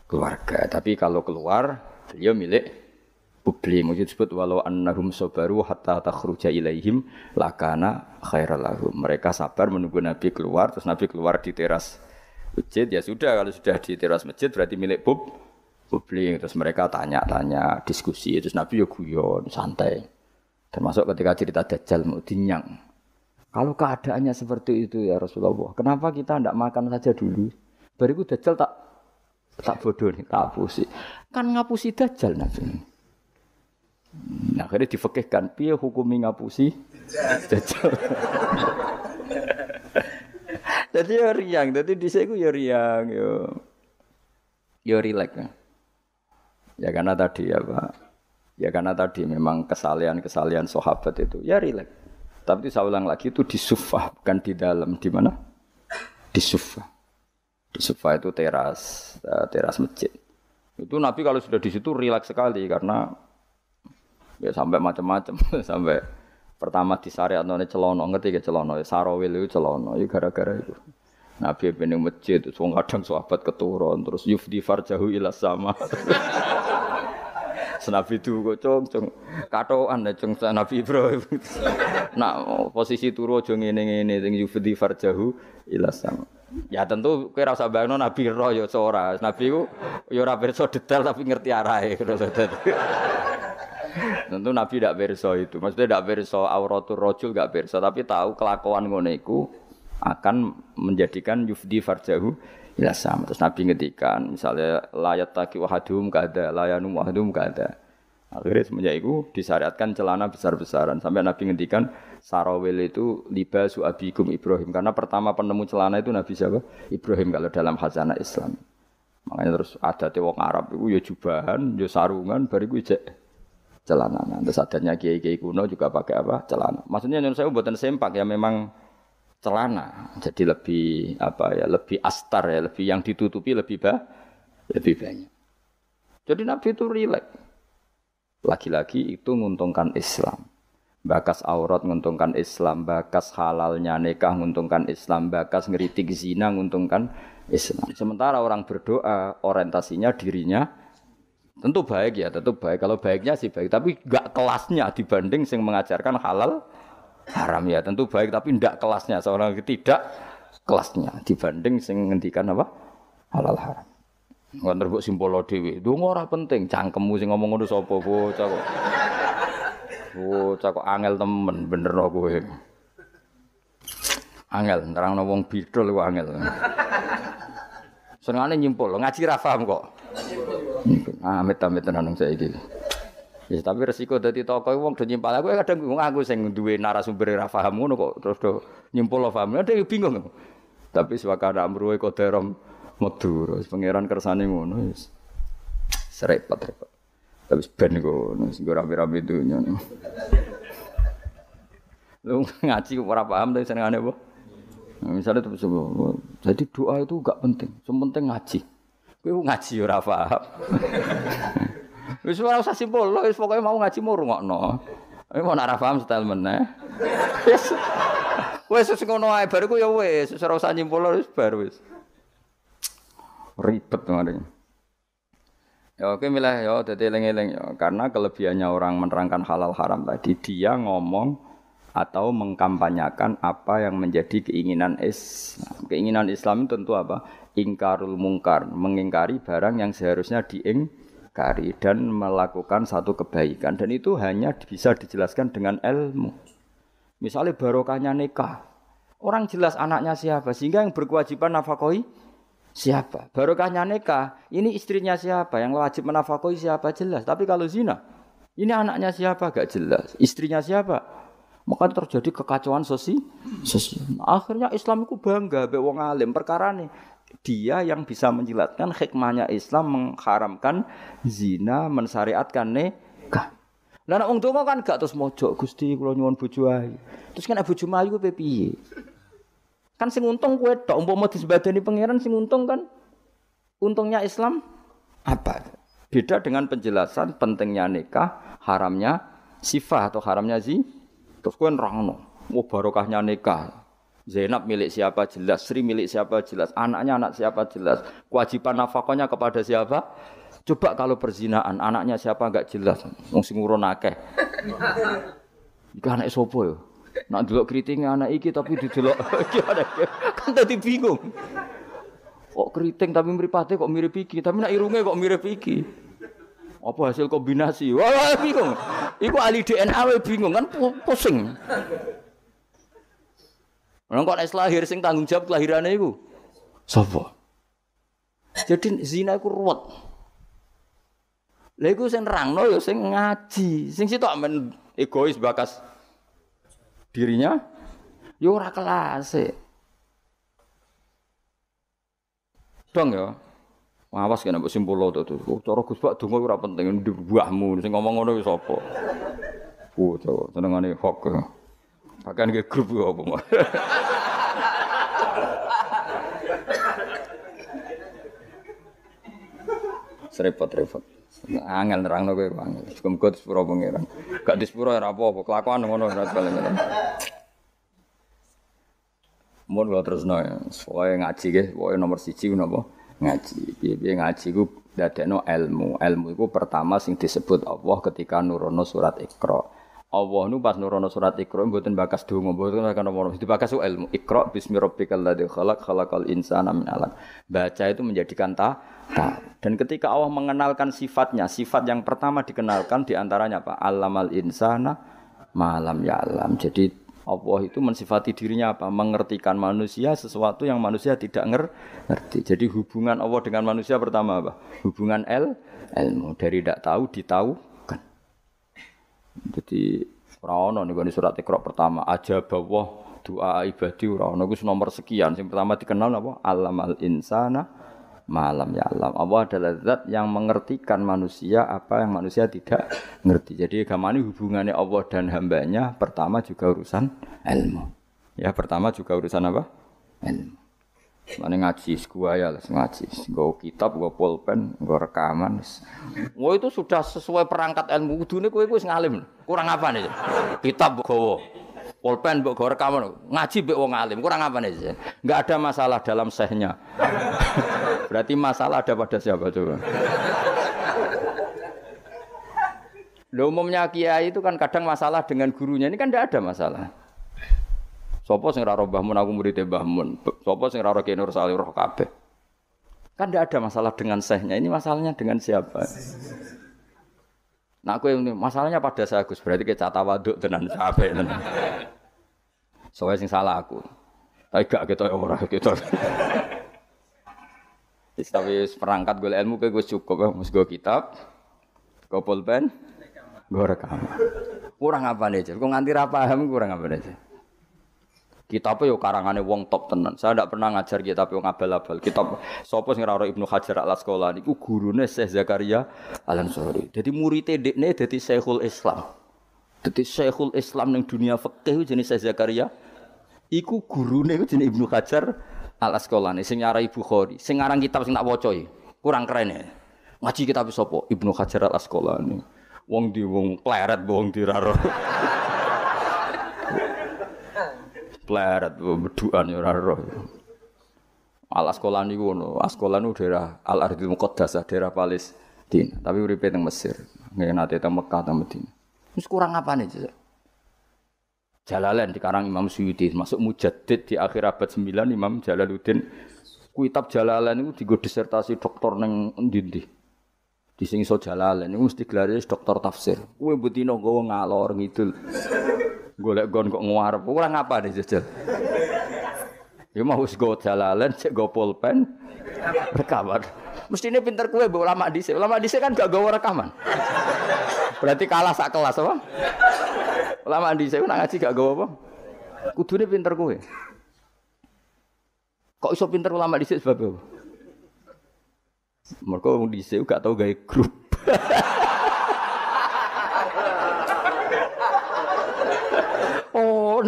keluarga. Tapi kalau keluar beliau milik publik. Mungkin disebut walau annahum sabaru hatta takhruja ilaihim lakana khairal lahum. Mereka sabar menunggu Nabi keluar, terus Nabi keluar di teras masjid. Ya sudah, kalau sudah di teras masjid berarti milik publik. Terus mereka tanya-tanya, diskusi, terus Nabi ya guyon, santai. Termasuk ketika cerita Dajjal mau dinyang. Kalau keadaannya seperti itu ya Rasulullah, kenapa kita tidak makan saja dulu? Bariku Dajjal tak bodoh nih, tak hapusi. Kan ngapusi Dajjal Nabi. Nah, akhirnya difekihkan, piye hukumi ngapusi Dajjal. Jadi ya riang, jadi dhisik ku ya riang yo rileks. Ya karena tadi ya Pak. Ya karena tadi memang kesalahan sahabat itu ya rileks. Tapi itu saya ulang lagi itu di sufah, bukan di dalam. Di mana? Di sufah. Di sufah itu teras masjid. Itu Nabi kalau sudah di situ rileks sekali karena ya sampai macam-macam sampai pertama di syariat none celono, ngerti ke celono, sarawil itu celono, itu gara-gara itu. Nabi bening masjid, terus kadang sahabat keturun, terus yufdi farjahu ila sama. Senabi itu kok cung katokan ya cung Nabi Ibrahim. Nak posisi turu aja ngene-ngene sing yufdi farjahu ila sama. Ya tentu kowe ora usah bayangno Nabi roh ya ora. Nabi ku ya ora pirsa detail tapi ngerti arahe. Tentu Nabi tidak pirsa itu. Maksudnya tidak pirsa auratul rajul enggak pirsa, tapi tahu kelakuan ngono iku akan menjadikan yufdi farjahu ila sama. Terus Nabi ngetikan misalnya layat taqi wahadum kada layanum wahadum kada. Akhirnya semenjak itu disyariatkan celana besar-besaran sampai Nabi ngetikan sarawil itu libasu abikum Ibrahim karena pertama penemu celana itu Nabi siapa? Ibrahim kalau dalam khazanah Islam. Makanya terus adate wong Arab itu ya jubahan, ya sarungan bariku ijek celana. Terus adatnya kiai-kiai kuno juga pakai apa? Celana. Maksudnya yang saya mboten sempak ya memang celana. Jadi lebih apa ya, lebih astar ya, lebih yang ditutupi lebih banyak. Jadi Nabi itu rileks. Lagi-lagi itu menguntungkan Islam. Bakas aurat menguntungkan Islam, bakas halalnya nikah menguntungkan Islam, bakas ngeritik zina menguntungkan Islam. Sementara orang berdoa orientasinya dirinya tentu baik ya, tentu baik. Kalau baiknya sih baik, tapi enggak kelasnya dibanding yang mengajarkan halal haram ya tentu baik tapi ndak kelasnya seorang tidak kelasnya dibanding sing ngendikan apa halal haram. Ngono mbok simpolo dhewe. Ndonga ora penting, cangkemmu sing ngomong ngono sapa bocah kok. Bocah kok angel temen benerno kowe. Angel nerangno wong bidol kok angel. Senengane nyimpul, ngaji ra paham kok. Amit-amit tenan saiki. Ya tapi resiko dadi tokoh wong do nyimpal aku kadang bingung aku sing duwe narasumber ra paham ngono kok terus do nyimpul paham. Ada bingung. Tapi swakana amruhe koderom medu terus pangeran kersane ngono wis. Serepot-repot. Tapi ben ngono sing ora rame-rame dunya. Lu ngaji kok ora paham tapi senengane apa? Nah, misalnya terus jadi doa itu enggak penting, yang penting ngaji. Kowe ngaji ora paham. Wis ora usah simpul, wis pokoke mau ngaji mau rungokno. Mau ora paham style meneh. Wis ngono ae bar iku ya wis ora usah nyimpul wis bar wis. Ribet kemarin. Ya oke milih ya dadi eling-eling ya karena kelebihannya orang menerangkan halal haram tadi dia ngomong atau mengkampanyakan apa yang menjadi keinginan Islam. Keinginan Islam itu tentu apa? Ingkarul mungkar, mengingkari barang yang seharusnya diingkari dan melakukan satu kebaikan dan itu hanya bisa dijelaskan dengan ilmu. Misalnya barokahnya nikah. Orang jelas anaknya siapa sehingga yang berkewajiban nafkahi siapa? Barokahnya nikah, ini istrinya siapa? Yang wajib menafkahi siapa jelas. Tapi kalau zina, ini anaknya siapa gak jelas. Istrinya siapa? Maka terjadi kekacauan sosial. Akhirnya Islam itu bangga be wong alim perkara nih. Dia yang bisa menjelaskan hikmahnya Islam mengharamkan zina, mensyariatkan nikah. Lah nek wong donga kan gak terus mojo Gusti kula nyuwun bojo ayu. Terus kan bojo ayu kuwi piye? Kan sing untung kowe tok umpama disebadani pangeran sing untung kan untungnya Islam apa? Beda dengan penjelasan pentingnya nikah, haramnya sifah atau haramnya terus kowe nerangno, oh barokahnya nikah. Zainab milik siapa jelas, Sri milik siapa jelas, anaknya anak siapa jelas, kewajiban nafkahnya kepada siapa? Coba kalau perzinaan, anaknya siapa enggak jelas, wong sing ngurun akeh. Iki anak sapa yo? Nak delok kriting anak iki tapi didelok iki anak kan dadi bingung. Kok kriting tapi mripate kok mirip iki, tapi nak irunge kok mirip iki. Apa hasil kombinasi? Wah bingung. Iku ahli DNA bingung kan pusing. Nek kok nek lahir sing tanggung jawab kelahirane iku sapa? Jadi zina iku ruwet. Lha iku sing nerangno ya sing ngaji. Sing sitok men egois bakas dirinya ya ora kelase. Dong ya. Awas kena mbok simpulo to. Cara Gus Bak donga ora penting mbahmu sing ngomong ngono wis sapa. Cowok senengane hok. Bahkan ke grup yo apa. Repot-repot. Angel nerangno kowe angel. Muga disepuro pangeran. Gak disepuro ora apa-apa, kelakuan ngono ora paling ngene. Mun wae terusno ya. Soale ngaji nggih, pokoke nomor 1 napa? Ngaji. Piye-piye ngaji ku dadekno ilmu. Ilmu iku pertama sing disebut Allah ketika nurono surat Iqra. Allah nu pas nurono surat Iqra mboten bakas donga, mboten kan nomor dibakas ilmu. Iqra bismi rabbikal ladzi khalaq khalaqal insana min 'alaq. Baca itu menjadikan dan ketika Allah mengenalkan sifatnya, sifat yang pertama dikenalkan diantaranya apa? Allamal insana malam ya'lam. Jadi Allah itu mensifati dirinya apa? Mengertikan manusia sesuatu yang manusia tidak ngerti. Jadi hubungan Allah dengan manusia pertama apa? Hubungan ilmu. Dari tidak tahu ditahukan. Jadi ora ono niku surat Iqra pertama aja bawah doa ibadi ora ono iku nomor sekian. Yang pertama dikenal apa? Allamal insana malam ya alam. Allah adalah zat yang mengertikan manusia apa yang manusia tidak ngerti. Jadi agama ini hubungannya Allah dan hambanya pertama juga urusan ilmu. Ya pertama juga urusan apa? Ilmu. Mane ngaji skuaya lah ngaji. Nggo kitab, nggo pulpen, nggo rekaman. Wah itu sudah sesuai perangkat ilmu. Kudune kowe wis ngalim. Kurang apa nih? Kitab gowo. Pulpen mbok gawe rekaman. Ngaji mbek wong alim. Kurang apa nih? Enggak ada masalah dalam sehnya. Berarti masalah ada pada siapa coba? Loh, umumnya kiai itu kan kadang masalah dengan gurunya. Ini kan tidak ada masalah. Sopo sing ra roh Mbah Mun aku murid Mbah Mun. Sopo sing ra roh Ki Nur Salih roh kabeh. Kan tidak ada masalah dengan sehnya. Ini masalahnya dengan siapa? Nah, aku ini masalahnya pada saya Gus. Berarti kayak tawaduk tenan capek tenan. Soale sing salah aku. Tapi gak ketok ora ketok. Tapi perangkat golek ilmu kowe wis cukup ya, mesti go kitab, go pulpen, go rekaman. Kurang apane, Jar? Kok nganti ra paham kurang apane, Jar? Kitabnya yo karangane wong top tenan. Saya ndak pernah ngajar kitab yang abal-abal. Kitab sapa sing ora Ibnu Hajar Al-Asqalani iku gurune Syekh Zakaria Al-Ansari. Dadi murid-e dekne dadi Syekhul Islam. Dadi Syekhul Islam ning dunia fikih jenenge Syekh Zakaria. Iku gurune iku jenenge Ibnu Hajar Al-Asqalani sing nyarai Bukhari. Sing ngarang kitab sing tak waca iki. Kurang keren ya. Ngaji kitab sapa? Ibnu Hajar Al-Asqalani. Wong di wong pleret wong diraro. Pleret beduan ya ora roh. Al-Asqalani ngono. Asqalani daerah Al-Ardhil Muqaddasah, daerah Palestina. Tapi uripe teng Mesir. Nggih nate teng Mekah teng Madinah. Wis kurang apane, Cek? Jalalain dikarang Imam Suyuti, masuk mujaddid di akhir abad 9 Imam Jalaluddin. Kitab Jalalain niku dienggo disertasi doktor ning endi-endi. Di sing iso Jalalain niku mesti gelare doktor tafsir. Kowe mbutino nggawa ngalor ngidul. Golek gon kok ngarep. Kurang apa nih jajal? Ya mau wis go Jalalain, cek go pulpen, rekaman. Mestine pinter kowe mbok ulama dhisik. Ulama dhisik kan gak gawa rekaman. Berarti kalah sak kelas apa? Ulama dhisik nak ngaji gak gawa apa? Kudune pinter kowe. Kok iso pinter ulama dhisik sebab apa? Mergo wong dhisik gak tau gawe grup. Oh,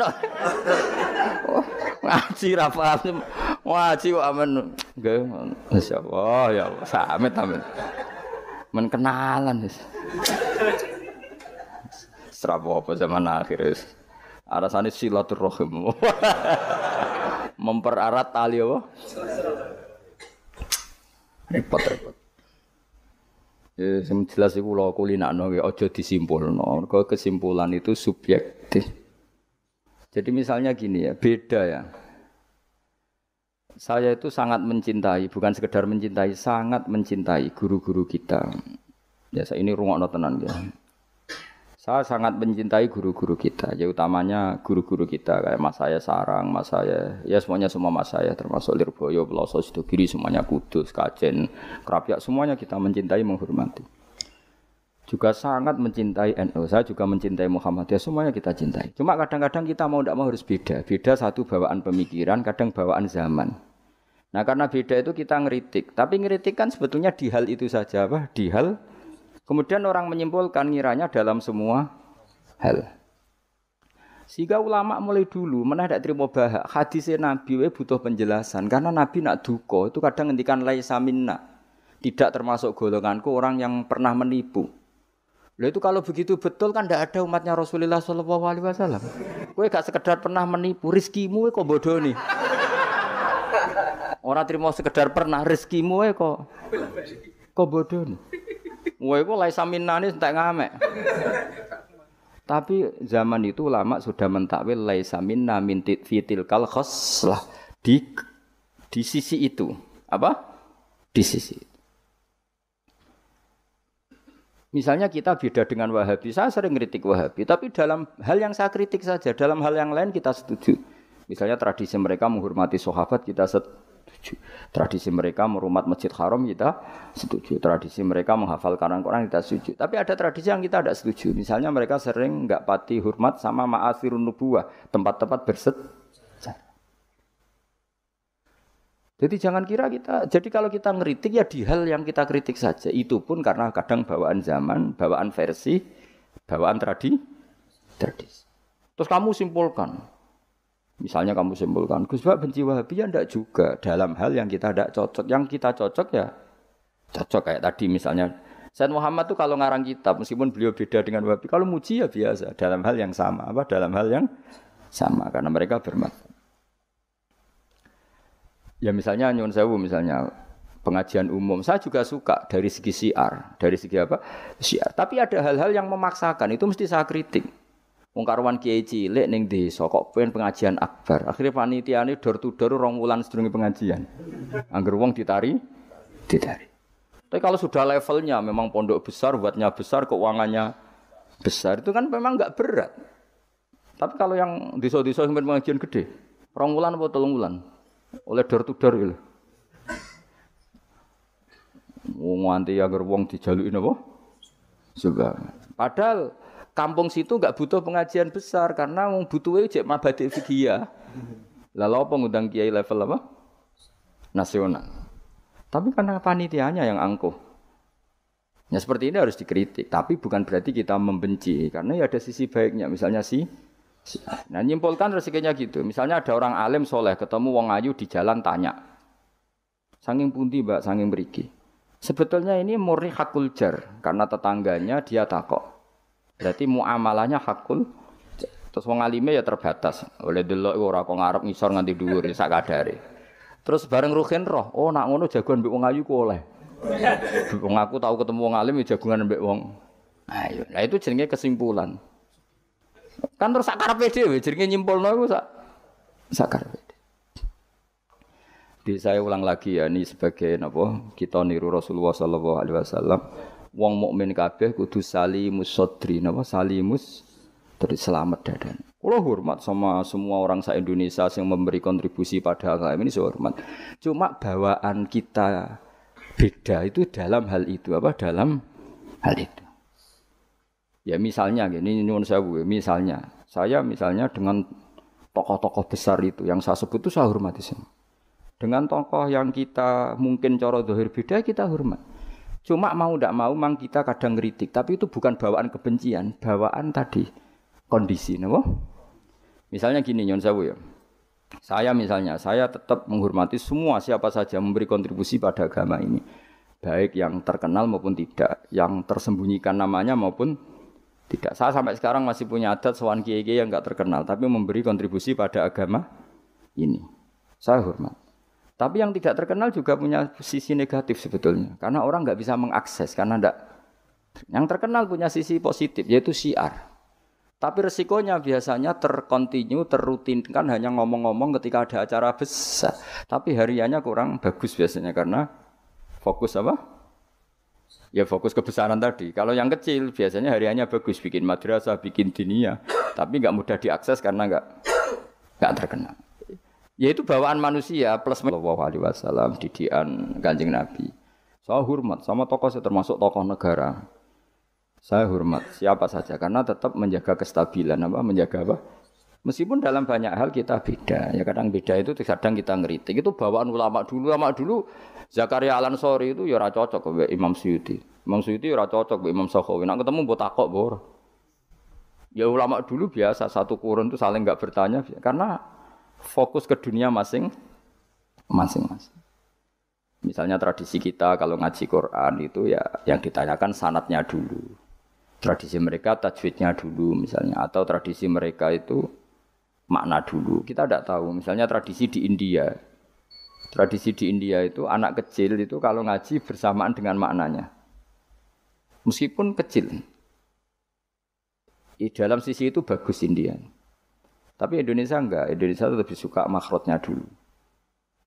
ngaji ra paham. Ngaji kok amen nggih. Masyaallah ya Allah, samet amen. Men kenalan wis. Serabo apa zaman akhir wis. Arasane silaturahim. Mempererat tali apa? Repot-repot. Ya sing jelas iku kula kulinakno aja disimpulno. Mergo kesimpulan itu subjektif. Jadi misalnya gini ya, beda ya. Saya itu sangat mencintai, bukan sekedar mencintai, sangat mencintai guru-guru kita. Ya saya ini rungokno tenan ya. Saya sangat mencintai guru-guru kita, ya utamanya guru-guru kita kayak Mas saya Sarang, Mas saya, ya semuanya semua Mas saya, termasuk Lirboyo, Peloso, Sidogiri, semuanya Kudus, Kajen, Krapyak, semuanya kita mencintai, menghormati. Juga sangat mencintai NU, saya juga mencintai Muhammadiyah, semuanya kita cintai. Cuma kadang-kadang kita mau tidak mau harus beda, beda satu bawaan pemikiran, kadang bawaan zaman. Nah karena beda itu kita ngeritik, tapi ngeritik kan sebetulnya di hal itu saja, apa? Di hal kemudian orang menyimpulkan ngiranya dalam semua hal. Sehingga ulama mulai dulu mana tidak terima bahak hadisnya Nabi butuh penjelasan karena Nabi nak duko itu kadang ngendikan laisa minna, tidak termasuk golonganku orang yang pernah menipu. Lah itu kalau begitu betul kan tidak ada umatnya Rasulullah sallallahu alaihi wasallam. Kowe gak sekedar pernah menipu, rezekimu kok bodoh nih. Orang terima sekedar pernah rezekimu kok bodoh nih. Wah, itu laisa minnani entek ngamek. Tapi zaman itu ulama sudah mentakwil laisa minna min fitil kal khoslah di sisi itu. Apa? Di sisi itu. Misalnya kita beda dengan Wahabi, saya sering kritik Wahabi, tapi dalam hal yang saya kritik saja, dalam hal yang lain kita setuju. Misalnya tradisi mereka menghormati sahabat kita setuju. Tradisi mereka merumat Masjid Haram kita setuju. Tradisi mereka menghafal Quran kita setuju. Tapi ada tradisi yang kita tidak setuju. Misalnya mereka sering enggak pati hormat sama ma'asirun nubuwah, tempat-tempat bersejarah. Jadi jangan kira kita, jadi kalau kita ngeritik ya di hal yang kita kritik saja. Itu pun karena kadang bawaan zaman, bawaan versi, bawaan tradisi. Terus kamu simpulkan. Misalnya kamu simpulkan, Gus Bak benci Wahabi ya enggak juga. Dalam hal yang kita tidak cocok. Yang kita cocok ya cocok kayak tadi misalnya. Sayyid Muhammad tuh kalau ngarang kitab, meskipun beliau beda dengan Wahabi, kalau muji ya biasa. Dalam hal yang sama. Apa? Dalam hal yang sama. Karena mereka bermakna. Ya misalnya nyuwun sewu misalnya pengajian umum. Saya juga suka dari segi syiar. Dari segi apa? Syiar. Tapi ada hal-hal yang memaksakan. Itu mesti saya kritik. Wong karuan kiai cilik ning desa kok pengen pengajian akbar. Akhire panitiane door to door 2 wulan sedurunge pengajian. Angger wong ditari. Tapi kalau sudah levelnya memang pondok besar, buatnya besar, keuangannya besar, itu kan memang enggak berat. Tapi kalau yang desa-desa yang pengajian gede, 2 wulan apa 3 wulan? Oleh door to door lho. Wong nganti angger wong dijaluki napa? Juga. Padahal kampung situ enggak butuh pengajian besar karena wong butuhe cek mabadi fikih. Lah lha apa ngundang kiai level apa? Nasional. Tapi karena panitianya yang angkuh. Ya seperti ini harus dikritik, tapi bukan berarti kita membenci karena ya ada sisi baiknya. Misalnya nah nyimpulkan rezekinya gitu. Misalnya ada orang alim soleh ketemu wong ayu di jalan tanya. Saking pundi, Mbak, saking mriki. Sebetulnya ini murni hakul jar karena tetangganya dia takok. Berarti muamalahnya hakul. Terus wong alime ya terbatas. Oleh delok ora kok ngarep ngisor nganti dhuwur sak kadare. Terus bareng Ruhin roh, oh nak ngono jagoan mbek wong ayu ku oleh. Wong aku tahu ketemu wong alim ya jagungan mbek wong ayu. Nah itu jenenge kesimpulan. Kan terus sak karepe dhewe jenenge nyimpulno iku sak karepe. Di saya ulang lagi ya ini sebagai napa kita niru Rasulullah sallallahu alaihi wasallam. Wong mukmin kabeh kudu salimus sodri, napa salimus dari selamat dadan. Kalau hormat sama semua orang se-Indonesia yang memberi kontribusi pada agama ini saya hormat. Cuma bawaan kita beda itu dalam hal itu apa? Dalam hal itu. Ya misalnya gini nyuwun sewu, misalnya saya dengan tokoh-tokoh besar itu yang saya sebut itu saya hormati semua. Dengan tokoh yang kita mungkin cara zahir beda kita hormat. Cuma mau ndak mau mang kita kadang kritik, tapi itu bukan bawaan kebencian, bawaan tadi kondisi, napa? Misalnya gini nyon sewu ya. Saya tetap menghormati semua siapa saja memberi kontribusi pada agama ini. Baik yang terkenal maupun tidak, yang tersembunyikan namanya maupun tidak. Saya sampai sekarang masih punya adat sowan kiai-kiai yang enggak terkenal tapi memberi kontribusi pada agama ini. Saya hormat. Tapi yang tidak terkenal juga punya sisi negatif sebetulnya. Karena orang enggak bisa mengakses karena enggak. Yang terkenal punya sisi positif yaitu syiar. Tapi resikonya biasanya terrutinkan hanya ngomong-ngomong ketika ada acara besar. Tapi hariannya kurang bagus biasanya karena fokus apa? Ya fokus kebesaran tadi. Kalau yang kecil biasanya hariannya bagus, bikin madrasah, bikin diniyah, tapi nggak mudah diakses karena nggak terkenal. Ya itu bawaan manusia plus Sallallahu Alaihi Wasallam didikan Kanjeng Nabi. Saya hormat sama tokoh saya termasuk tokoh negara. Saya hormat siapa saja karena tetap menjaga kestabilan menjaga apa? Meskipun dalam banyak hal kita beda. Ya kadang beda itu kadang kita ngeritik. Itu bawaan ulama dulu. Ulama dulu Zakaria Al-Ansori itu ya ora cocok mbek Imam Suyuti. Imam Suyuti ya ora cocok mbek Imam Sakhawi. Nek ketemu mbok takok mbok. Ya ulama dulu biasa satu kurun itu saling enggak bertanya karena fokus ke dunia masing-masing. Misalnya tradisi kita kalau ngaji Quran itu ya yang ditanyakan sanadnya dulu. Tradisi mereka tajwidnya dulu misalnya atau tradisi mereka itu makna dulu. Kita tidak tahu. Misalnya tradisi di India. Tradisi di India itu anak kecil itu kalau ngaji bersamaan dengan maknanya. Meskipun kecil. Di dalam sisi itu bagus India. Tapi Indonesia enggak. Indonesia lebih suka makhrajnya dulu.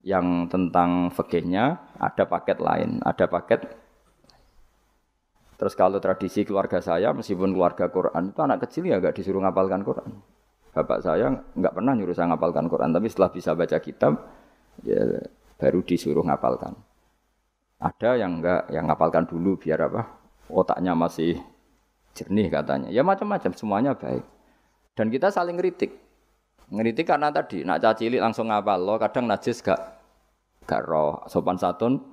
Yang tentang fikihnya ada paket lain, ada paket. Terus kalau tradisi keluarga saya meskipun keluarga Quran itu anak kecil ya enggak disuruh ngapalkan Quran. Bapak saya enggak pernah nyuruh saya ngapalkan Quran, tapi setelah bisa baca kitab ya baru disuruh ngapalkan. Ada yang enggak, yang ngapalkan dulu biar apa? Otaknya masih jernih katanya. Ya macam-macam, semuanya baik. Dan kita saling ngeritik. Ngeritik karena tadi nak cacilik langsung ngapal lo, kadang najis gak roh sopan santun.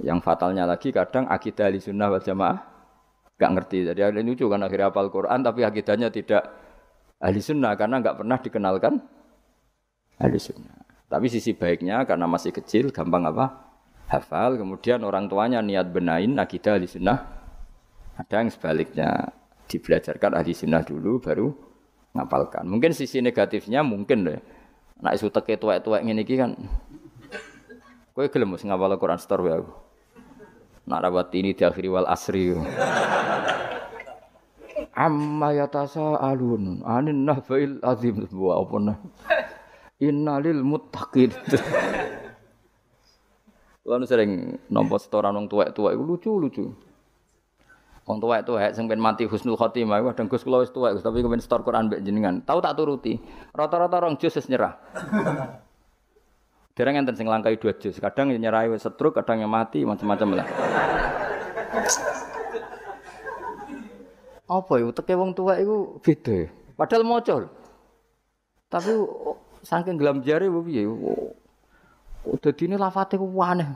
Yang fatalnya lagi kadang akidah Ahlussunnah wal Jamaah gak ngerti. Jadi ada lucu kan akhirnya hafal Quran tapi akidahnya tidak Ahlussunnah karena enggak pernah dikenalkan Ahlussunnah. Tapi sisi baiknya karena masih kecil gampang apa? Hafal, kemudian orang tuanya niat benahin akidah Ahlussunnah. Ada yang sebaliknya dibelajarkan Ahlussunnah dulu baru ngapalkan. Mungkin sisi negatifnya mungkin deh. Nek isu teke tuwek-tuwek ngene iki kan. Kowe gelem mesti ngapal Quran setor wae aku. Nak rawat ini diakhiri wal asri. Amma yatasa alun anin nahbail azim wa apana. Innalil muttaqin. Lalu sering nampa setoran wong tuwek-tuwek iku lucu-lucu. Wong tuwek-tuwek sing ben mati husnul khotimah kadang Gus kula wis tuwek tapi kepen setor Quran mbek jenengan. Tahu tak turuti. Rata-rata rong juz wis nyerah. Dereng enten sing langkai 2 juz. Kadang nyerahi wis setruk, kadang yang mati macam-macam lah. Apa ya teke wong tuwek iku beda. Padahal maca. Tapi saking gelam jare piye? Dadine lafate ku aneh.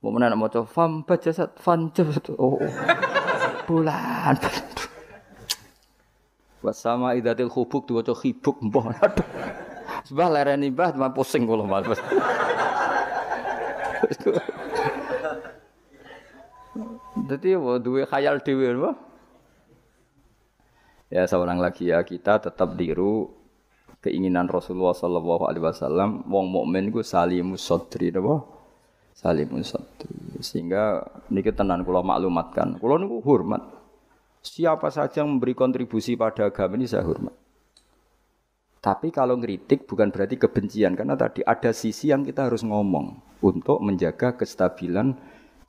Mau menak maca fam bajasat fanjasat. Oh. Bulan. Wasama idatil khubuk diwaca khibuk mbah. Aduh. Sebab lereni mbah mah pusing kula Mas. Dadi duwe khayal dhewe apa? Ya seorang lagi ya kita tetap tiru keinginan Rasulullah sallallahu alaihi wasallam wong mukmin iku salimus sadri napa? Salimus sadri. Sehingga niki tenan kula maklumatkan. Kula niku hormat. Siapa saja yang memberi kontribusi pada agama ini saya hormat. Tapi kalau ngeritik bukan berarti kebencian karena tadi ada sisi yang kita harus ngomong untuk menjaga kestabilan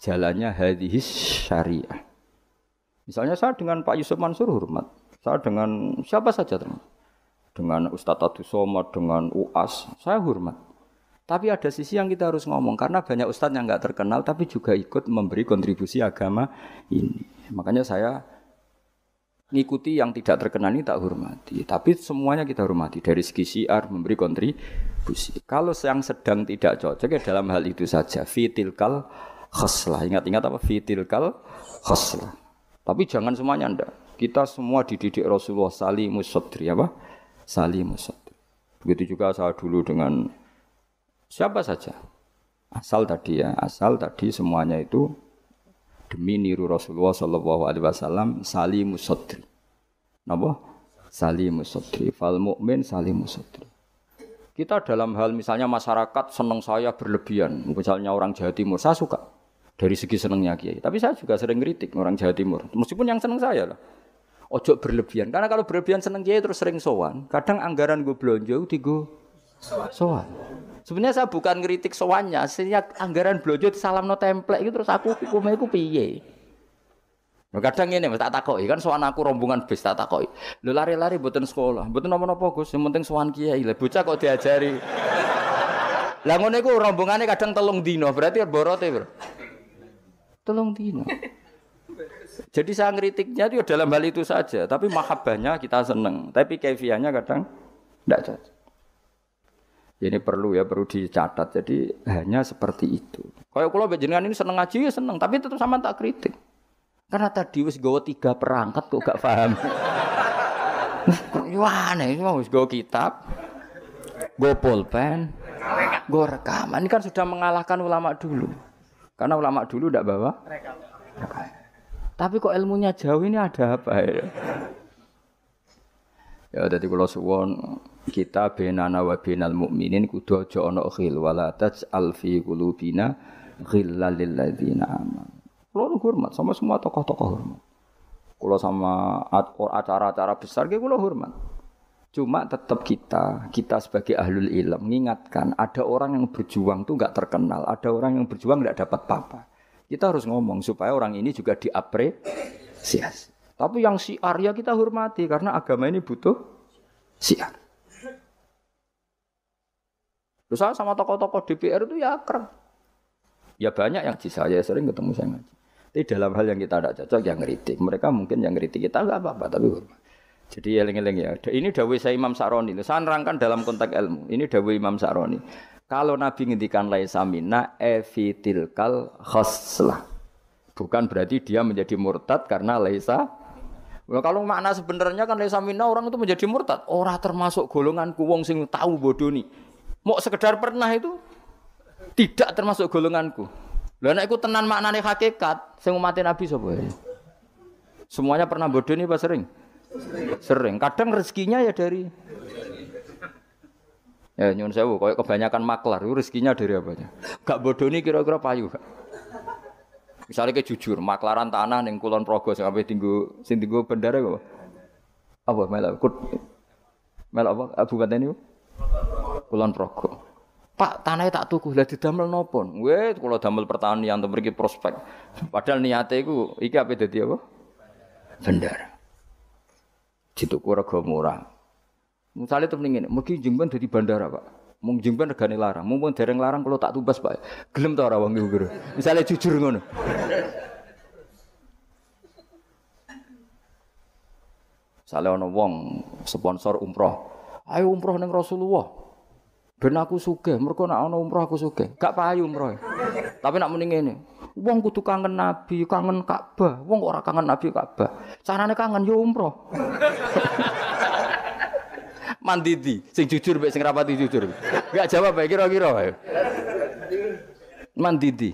jalannya hadhis syariah. Misalnya saya dengan Pak Yusuf Mansur hormat. Saya dengan siapa saja teman. Dengan Ustadz Abdus Somad, dengan UAS, saya hormat. Tapi ada sisi yang kita harus ngomong karena banyak ustadz yang enggak terkenal tapi juga ikut memberi kontribusi agama ini. Makanya saya ngikuti yang tidak terkenal ini tak hormati. Tapi semuanya kita hormati. Dari segi syiar memberi kontribusi. Kalau yang sedang tidak cocok ya dalam hal itu saja. Fitilkal khaslah. Ingat-ingat apa? Fitilkal khaslah. Tapi jangan semuanya ndak. Kita semua dididik Rasulullah salimus sadri apa? Salimus sadri. Begitu juga saya dulu dengan siapa saja. Asal tadi semuanya itu demi niru Rasulullah sallallahu alaihi wasallam salimus sadri. Napa? Salimus sadri. Fal mukmin salimus sadri. Kita dalam hal misalnya masyarakat senang saya berlebihan. Misalnya orang Jawa Timur, saya suka dari segi senangnya Kiai. Tapi saya juga sering kritik orang Jawa Timur. Meskipun yang senang saya lah. Ojo berlebihan. Karena kalau berlebihan senang Kiai terus sering sowan. Kadang anggaran gue belanja digo sowan. Sebenarnya saya bukan ngeritik sowannya, aslinya anggaran blojo disalamno template itu terus aku hukumnya iku piye? Kadang ngene tak takoki kan sowan aku rombongan bis tak takoki. Lho lari-lari mboten sekolah, mboten napa-napa Gus, yang penting sowan kiai. Lah bocah kok diajari. Lah ngono iku rombongane kadang 3 dino, berarti borote, Bro. 3 dino. Jadi saya ngeritiknya itu dalam hal itu saja, tapi mahabbahnya kita seneng, tapi kaifiahnya kadang tidak cocok. Ini perlu dicatat. Jadi hanya seperti itu. Kayak kula jenengan ini seneng ngaji ya seneng, tapi tetap sama tak kritik. Karena tadi wis gawa 3 perangkat kok gak paham. Wah, aneh wis gawa kitab, gawa pulpen, gawa rekaman. Ini kan sudah mengalahkan ulama dulu. Karena ulama dulu ndak bawa rekaman. Tapi kok ilmunya jauh ini ada apa ya? Ya dadi kula suwon kita benana wa benal mukminin kudu aja ana khil wala taj'al fi qulubina ghillal lil ladzina amanu. Kulo hormat sama semua tokoh-tokoh hormat. Kulo sama acara-acara besar ge kulo hormat. Cuma tetap kita sebagai ahlul ilm mengingatkan ada orang yang berjuang tuh enggak terkenal, ada orang yang berjuang enggak dapat apa-apa. Kita harus ngomong supaya orang ini juga diapresiasi. Tapi yang syiar ya kita hormati karena agama ini butuh syiar. Terus saya sama tokoh-tokoh DPR itu ya akrab. Ya banyak yang saya sering ketemu saya ngaji. Tapi dalam hal yang kita tidak cocok yang ngeritik. Mereka mungkin yang ngeritik kita enggak apa-apa tapi hormat. Jadi eling-eling ya. Ini dawuh saya Imam Sa'roni. Saya nerangkan dalam konteks ilmu. Ini dawuh Imam Sa'roni. Kalau Nabi ngendikan laisa minna efitilkal khoslah. Bukan berarti dia menjadi murtad karena laisa. Kalau makna sebenarnya kan laisa minna orang itu menjadi murtad. Ora termasuk golonganku wong sing tahu bodoni. Mau sekedar pernah itu tidak termasuk golonganku. Lah nek iku tenan maknane hakikat, sing umat Nabi sapa ya? Semuanya pernah bodoni apa sering? Sering. Kadang rezekinya ya dari ya nyun sewu, koyo kebanyakan maklar itu rezekinya dari apa aja. Gak bodoni kira-kira payu. Misalnya ke jujur, maklaran tanah ning Kulon Progo sampai tinggu bendara apa? Apa melok apa Abu Baten niku? Kulon Progo. Pak, tanahnya tak tuku, lah didamel napa? Weh, kula damel pertanian to mriki prospek. Padahal niate iku iki ape dadi apa? Bendara. Dituku rega murah. Misale temen ngene, mugi jengben dadi bandara, Pak. Mung jengben regane larang, mumpun dereng larang kula tak tumbas, Pak. Gelem ta ora wong iku? Misale jujur ngono. Misale ana wong sponsor umroh. Ayo umroh ning Rasulullah. Ben aku sugih, mergo nek ana umroh aku sugih. Gak payu umroh. Tapi nek muni ngene, wong kudu kangen Nabi, kangen Ka'bah. Wong kok ora kangen Nabi Ka'bah. Carane kangen yo umroh. Mandidi, sing jujur mek sing rapati jujur. Enggak jawab bae kira-kira wae. Mandidi.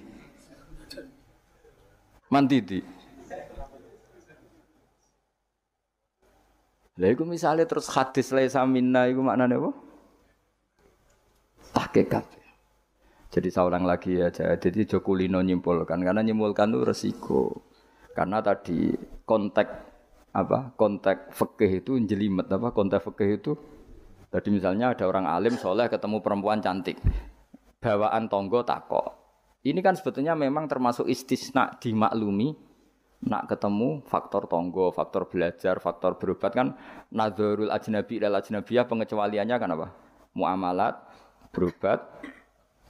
Lah iku misale terus hadis laisa minna iku maknane apa? Hakikat. Jadi saya ulang lagi ya, jadi Jokulino nyimpulkan karena nyimpulkan itu resiko. Karena tadi konteks fikih itu jelimet konteks fikih itu. Tadi misalnya ada orang alim soleh ketemu perempuan cantik, bawaan tonggo takok. Ini kan sebetulnya memang termasuk istisna dimaklumi. Nak ketemu faktor tonggo, faktor belajar, faktor berobat kan nadzarul ajnabi ilal ajnabiyah pengecualiannya kan apa? Muamalat, berobat,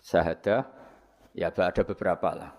syahadah, ya ada beberapa lah.